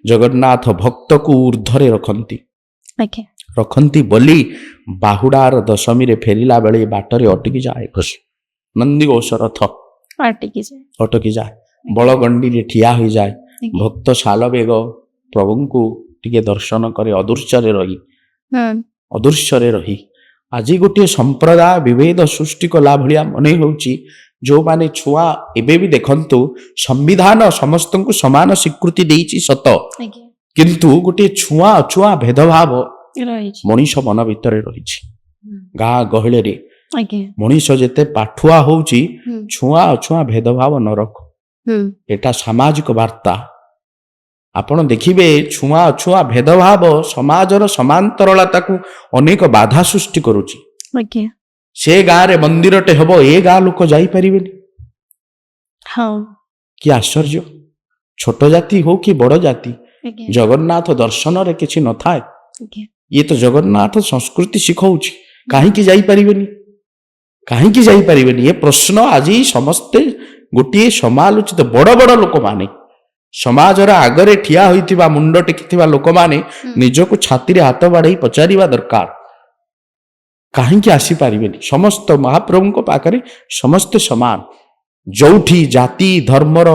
ଜଗନ୍ନାଥ ଭକ୍ତକୁ ଉର୍ଦ୍ଧ୍ୱରେ ରଖନ୍ତି ବୋଲି ବାହୁଡାର ଦଶମୀରେ ଫେରିଲା ବେଳେ ବାଟରେ ଅଟକି ଯାଏ ନନ୍ଦିଘୋଷ ରଥ ଅଟକି ଯାଏ, ବଳଗଣ୍ଡିରେ ଠିଆ ହୋଇଯାଏ। ଭକ୍ତ ଶାଲବେଗ ପ୍ରଭୁଙ୍କୁ ଟିକେ ଦର୍ଶନ କରେ ଅଦୃଶ୍ୟରେ ରହି। ଆଜି ଗୋଟିଏ ସମ୍ପ୍ରଦାୟ ବିଭେଦ ସୃଷ୍ଟି କଲା ଭଳିଆ ମନେ ହେଉଛି। ଯେଉଁମାନେ ଛୁଆ, ଏବେ ବି ଦେଖନ୍ତୁ ସମ୍ବିଧାନ ସମସ୍ତଙ୍କୁ ସମାନ ସ୍ୱୀକୃତି ଦେଇଛି ସତ, କିନ୍ତୁ ଗୋଟିଏ ଛୁଆଁ ଅଛୁଆଁ ଭେଦଭାବ ମଣିଷ ମନ ଭିତରେ ରହିଛି। ଗାଁ ଗହଳିରେ ମଣିଷ ଯେତେ ପାଠୁଆ ହଉଛି, ଛୁଆଁ ଅଛୁଆଁ ଭେଦଭାବ ନ ରଖ। ଏଟା ସାମାଜିକ ବାର୍ତ୍ତା। ଆପଣ ଦେଖିବେ ଛୁଆଁ ଅଛୁଆଁ ଭେଦଭାବ ସମାଜର ସମାନ୍ତରଳତାକୁ ଅନେକ ବାଧା ସୃଷ୍ଟି କରୁଛି। ସେ ଗାଁରେ ମନ୍ଦିରଟେ ହେବ, ଏ ଗାଁ ଲୋକ ଯାଇପାରିବେନି। କି ଆଶ୍ଚର୍ଯ୍ୟ! ଛୋଟ ଜାତି ହଉ କି ବଡ ଜାତି, ଜଗନ୍ନାଥ ଦର୍ଶନରେ କିଛି ନଥାଏ। ଇଏ ତ ଜଗନ୍ନାଥ ସଂସ୍କୃତି ଶିଖଉଛି। କାହିଁକି ଯାଇପାରିବେନି? ଏ ପ୍ରଶ୍ନ ଆଜି ସମସ୍ତେ ଗୋଟିଏ ସମାଲୋଚିତ ବଡ ବଡ ଲୋକମାନେ, ସମାଜର ଆଗରେ ଠିଆ ହୋଇଥିବା ମୁଣ୍ଡ ଟେକିଥିବା ଲୋକମାନେ ନିଜକୁ ଛାତିରେ ହାତ ବାଢେଇ ପଚାରିବା ଦରକାର, କାହିଁକି ଆସିପାରିବେନି? ସମସ୍ତ ମହାପ୍ରଭୁଙ୍କ ପାଖରେ ସମସ୍ତେ ସମାନ। ଯୋଉଠି ଜାତି ଧର୍ମର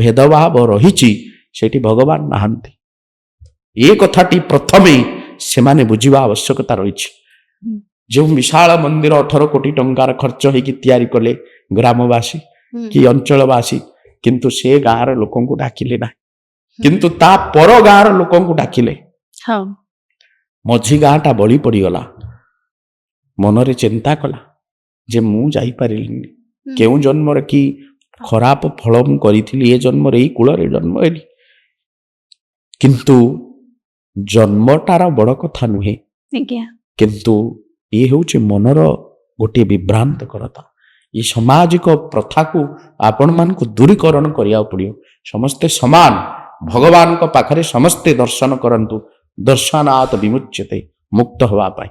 ଭେଦଭାବ ରହିଛି ସେଠି ଭଗବାନ ନାହାନ୍ତି। ଏ କଥାଟି ପ୍ରଥମେ ସେମାନେ ବୁଝିବା ଆବଶ୍ୟକତା ରହିଛି। ଯେଉଁ ବିଶାଳ ମନ୍ଦିର 18 କୋଟି ଟଙ୍କାର ଖର୍ଚ୍ଚ ହେଇକି ତିଆରି କଲେ ଗ୍ରାମବାସୀ କି ଅଞ୍ଚଳବାସୀ, କିନ୍ତୁ ସେ ଗାଁର ଲୋକଙ୍କୁ ଡାକିଲେ ନାହିଁ। କିନ୍ତୁ ତା ପର ଗାଁର ଲୋକଙ୍କୁ ଡାକିଲେ। ମଝି ଗାଁଟା ବଳି ପଡିଗଲା। ମନରେ ଚିନ୍ତା କଲା ଯେ ମୁଁ ଯାଇପାରିଲିନି, କେଉଁ ଜନ୍ମରେ କି ଖରାପ ଫଳ ମୁଁ କରିଥିଲି, ଏ ଜନ୍ମରେ ଏଇ କୂଳରେ ଜନ୍ମ ହେଲି। କିନ୍ତୁ ଜନ୍ମଟାର ବଡ କଥା ନୁହେଁ, କିନ୍ତୁ ଇଏ ହେଉଛି ମନର ଗୋଟିଏ ବିଭ୍ରାନ୍ତକରତା। ଏ ସାମାଜିକ ପ୍ରଥାକୁ ଆପଣମାନଙ୍କୁ ଦୂରୀକରଣ କରିବାକୁ ପଡିବ। ସମସ୍ତେ ସମାନ, ଭଗବାନଙ୍କ ପାଖରେ ସମସ୍ତେ ଦର୍ଶନ କରନ୍ତୁ। ଦର୍ଶନାତ୍ ବିମୁଚ୍ୟତେ, ମୁକ୍ତ ହେବା ପାଇଁ।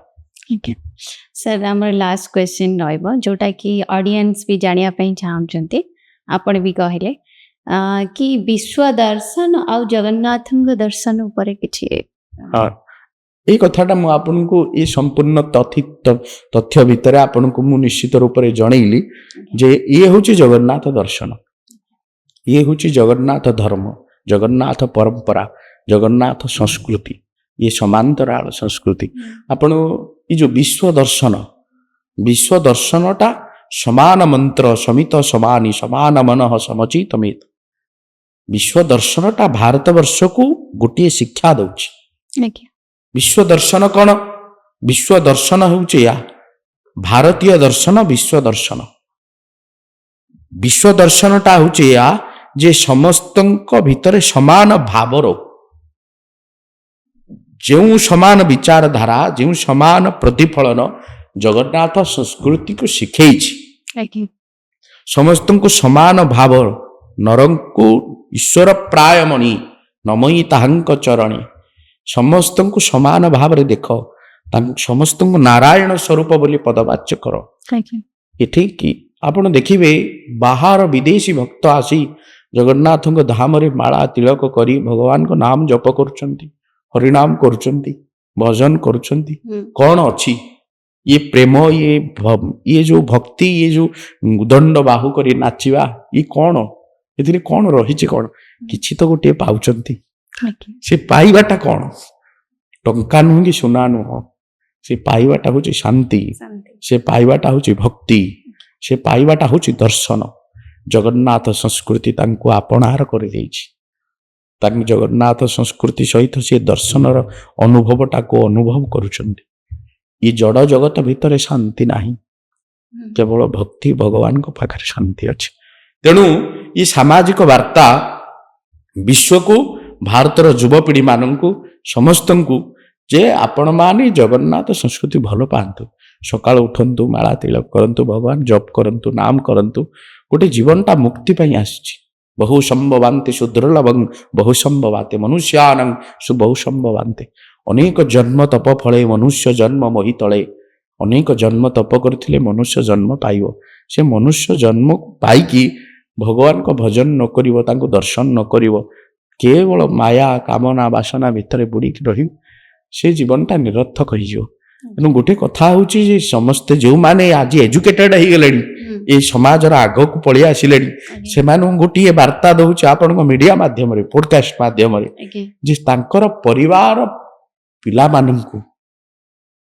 सर आमर लास्ट क्वेश्चन रहिबो जोटा कि ऑडियंस भी जानिया पई चाहउचंती आपण भी कहले कि विश्व दर्शन और जगन्नाथଙ୍କ दर्शन ऊपर किछि हाँ এই কথাটা ମୁଁ ଆପଣଙ୍କୁ ଏ ସମ୍ପୂର୍ଣ୍ଣ ତଥ୍ୟ ଭିତରେ ଆପଣଙ୍କୁ ମୁଁ ନିଶ୍ଚିତ ରୂପରେ ଜଣେଇଲି ଯେ ଇଏ ହେଉଛି ଜଗନ୍ନାଥ ଦର୍ଶନ, ଇଏ ହେଉଛି ଜଗନ୍ନାଥ ଧର୍ମ, ଜଗନ୍ନାଥ ପରମ୍ପରା, ଜଗନ୍ନାଥ ସଂସ୍କୃତି, ଇଏ ସମାନ୍ତରାଳ ସଂସ୍କୃତି। ଆପଣ ଏ ଯେଉଁ ବିଶ୍ୱ ଦର୍ଶନଟା ସମାନ ମନ୍ତ୍ର ସମିତ ସମାନୀ ସମାନ ମନଃ ସମଚିତ ମେତ, ବିଶ୍ୱ ଦର୍ଶନଟା ଭାରତବର୍ଷକୁ ଗୋଟିଏ ଶିକ୍ଷା ଦେଉଛି। विश्व दर्शन कौन? विश्व दर्शन होउचे या भारतीय दर्शन विश्व दर्शन। विश्व दर्शनटा होउचे या जे समस्तंक भितरे समान भावर जो समान विचारधारा जो समान प्रतिफलन जगन्नाथ संस्कृति को शिखेछि। समस्तंक समान भाव नरंकु ईश्वर प्रायमणि नमयी ताहंक चरणे समस्त को समान भाव रे देख समस्त को नारायण स्वरूप बोली पदवाच्य कर। कि आपण देखिए बाहर विदेशी भक्त आसी जगन्नाथ धाम रे माला तिलक करी भगवान को नाम जप करुचंती, हरिनाम करुचंती, भजन करुचंती। कौन अच्छी ये प्रेम ये जो भक्ति ये जो दंड बाहु करी नाचिबा ये कौन ए कौन रही कौन किछि तो गोटे पाउचंती। से पाइबाटा कौन? टंका नुह कि सुना नुह, से पाइबाटा हूँ शांति, से पाइबाटा हूँ भक्ति, से पाइबाटा हूँ दर्शन। जगन्नाथ संस्कृति तांको आपणार कर जगन्नाथ संस्कृति सहित से दर्शन अनुभवटा को अनुभव करुचंती। ये जड़ जगत भितर शांति नहीं, केवल भक्ति भगवान को पाखरे शांति अच्छे। तेणु ये सामाजिक वार्ता विश्व को भारतर युवपीढ़ी मानू समस्त को जे आपण माने जगन्नाथ संस्कृति भल पातु, सका उठंतु, माला तिलक करंतु, भगवान जप करंतु, नाम करंतु। गोटे जीवनटा मुक्ति पाई आसी। बहु संभवान्ते सुदुर्लभं बहु संभवाते मनुष्यानं सुबहु संभवान्ते। अनेक जन्म तप फले मनुष्य जन्म मोहि तले, अनेक जन्म तप करथिले मनुष्य जन्म पाइबो। से मनुष्य जन्म पाइकी भगवान को भजन न करिवो, तांको दर्शन न करिवो, केवल माया कामना बासना भितर बुड़ी रही से जीवनटा निरर्थक हो। गोटे कथा हूँ समस्ते जो माने आज एजुकेटेड हो गले ये समाज आग को पलि आसिले से गोटे वार्ता दौर आपण मीडिया माध्यम पॉडकास्ट माध्यम परिवार पिला मानू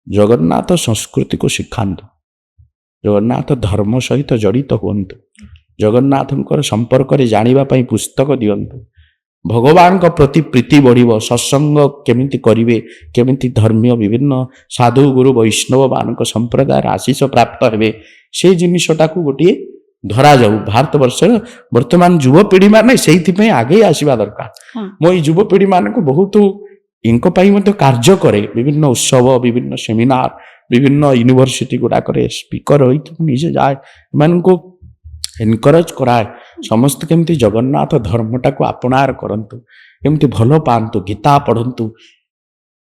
जगन्नाथ संस्कृति को शिखांतु, जगन्नाथ धर्म सहित जड़ित हुंतु, जगन्नाथ संपर्क में जानिबा पई पुस्तक दियंतु, भगवान को प्रति प्रीति बढ़िबो, सत्संग केमिति करिवे, केमिति धर्मीय विभिन्न साधु गुरु वैष्णव मान संप्रदाय आशीष प्राप्त हेबे से जिनिसटा को गोटे धरा जाऊ। भारत वर्ष वर्तमान युवपीढ़ी माने से आगे आसवा दरकार। मो युवपीढ़ी मान को बहुत इनको कार्य करे, विभिन्न उत्सव विभिन्न सेमिनार विभिन्न यूनिवर्सिटी गुड़ाक स्पीकर होजे जाए मान को एनकरेज कराए समस्त केमती जगन्नाथ धर्मटा को आपणार करंतु, केमती भल पांतु, गीता पढ़ंतु।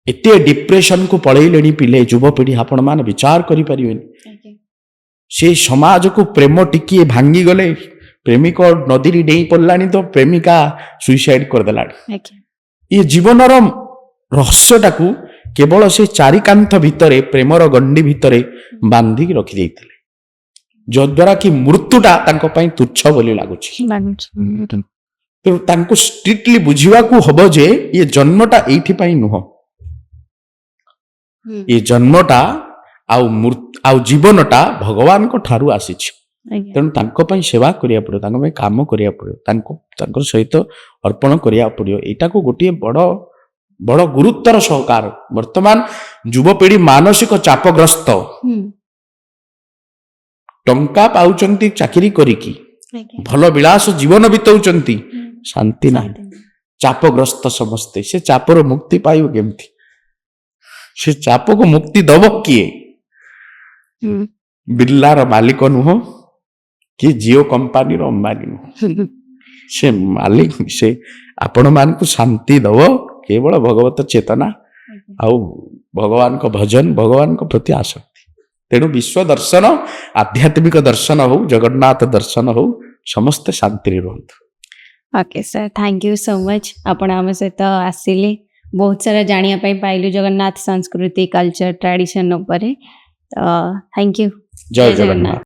एते डिप्रेशन को पलैले पिले युवपीढ़ी आपण मान विचार करि परिबेनी। से समाज को प्रेम टिकी भांगी गले, प्रेमिक नदी डेई पड़लानी तो प्रेमिका सुइसाइड कर देलानी। ये जीवनर रहस्यटा को केवल से चारिकांथ भितरे प्रेमर गंडी भितरे बांधी रखी देइथिले, जद्वारा कि मृत्युटा तांको पई तुच्छ बोली लागुछि। तो तांको स्ट्रिक्टली बुझिवा को हबो जे ये जन्मटा एथि पई नुह, ये जन्मटा आउ जीवनटा भगवान को ठारू आसीछि। तेणु तांको पई सेवा करिया पड़ियो, तांको पई काम करिया पड़ियो, तांको सहित अर्पण करिया पड़ियो। एटा को गोटे बड़ गुरुत्वर सहकार वर्तमान युवपीढ़ी मानसिक चापग्रस्त, टंका पाउचंती चाकरी करिकी, भल विलास जीवन बिताउचंती, शांति ना, चापग्रस्त समस्ते। से चापर मुक्ति पाइब केमती? से चाप को मुक्ति दब किए? बिर्लार मालिक नुह कि जियो कंपानी अंबानी नुह, से मालिक से आपण मान को शांति दब केवल भगवत चेतना आउ भगवान को भजन भगवान को प्रति आसक्ति तेणु विश्व दर्शन आध्यात्मिक दर्शन हो जगन्नाथ दर्शन हो समस्त शांति रुहतु। Okay sir thank you so much आपण आम सहित आसिले बहुत सारा जानिया पाइलु जगन्नाथ संस्कृति कल्चर ट्रेडिशन उपरे थैंक यू जय जगन्नाथ।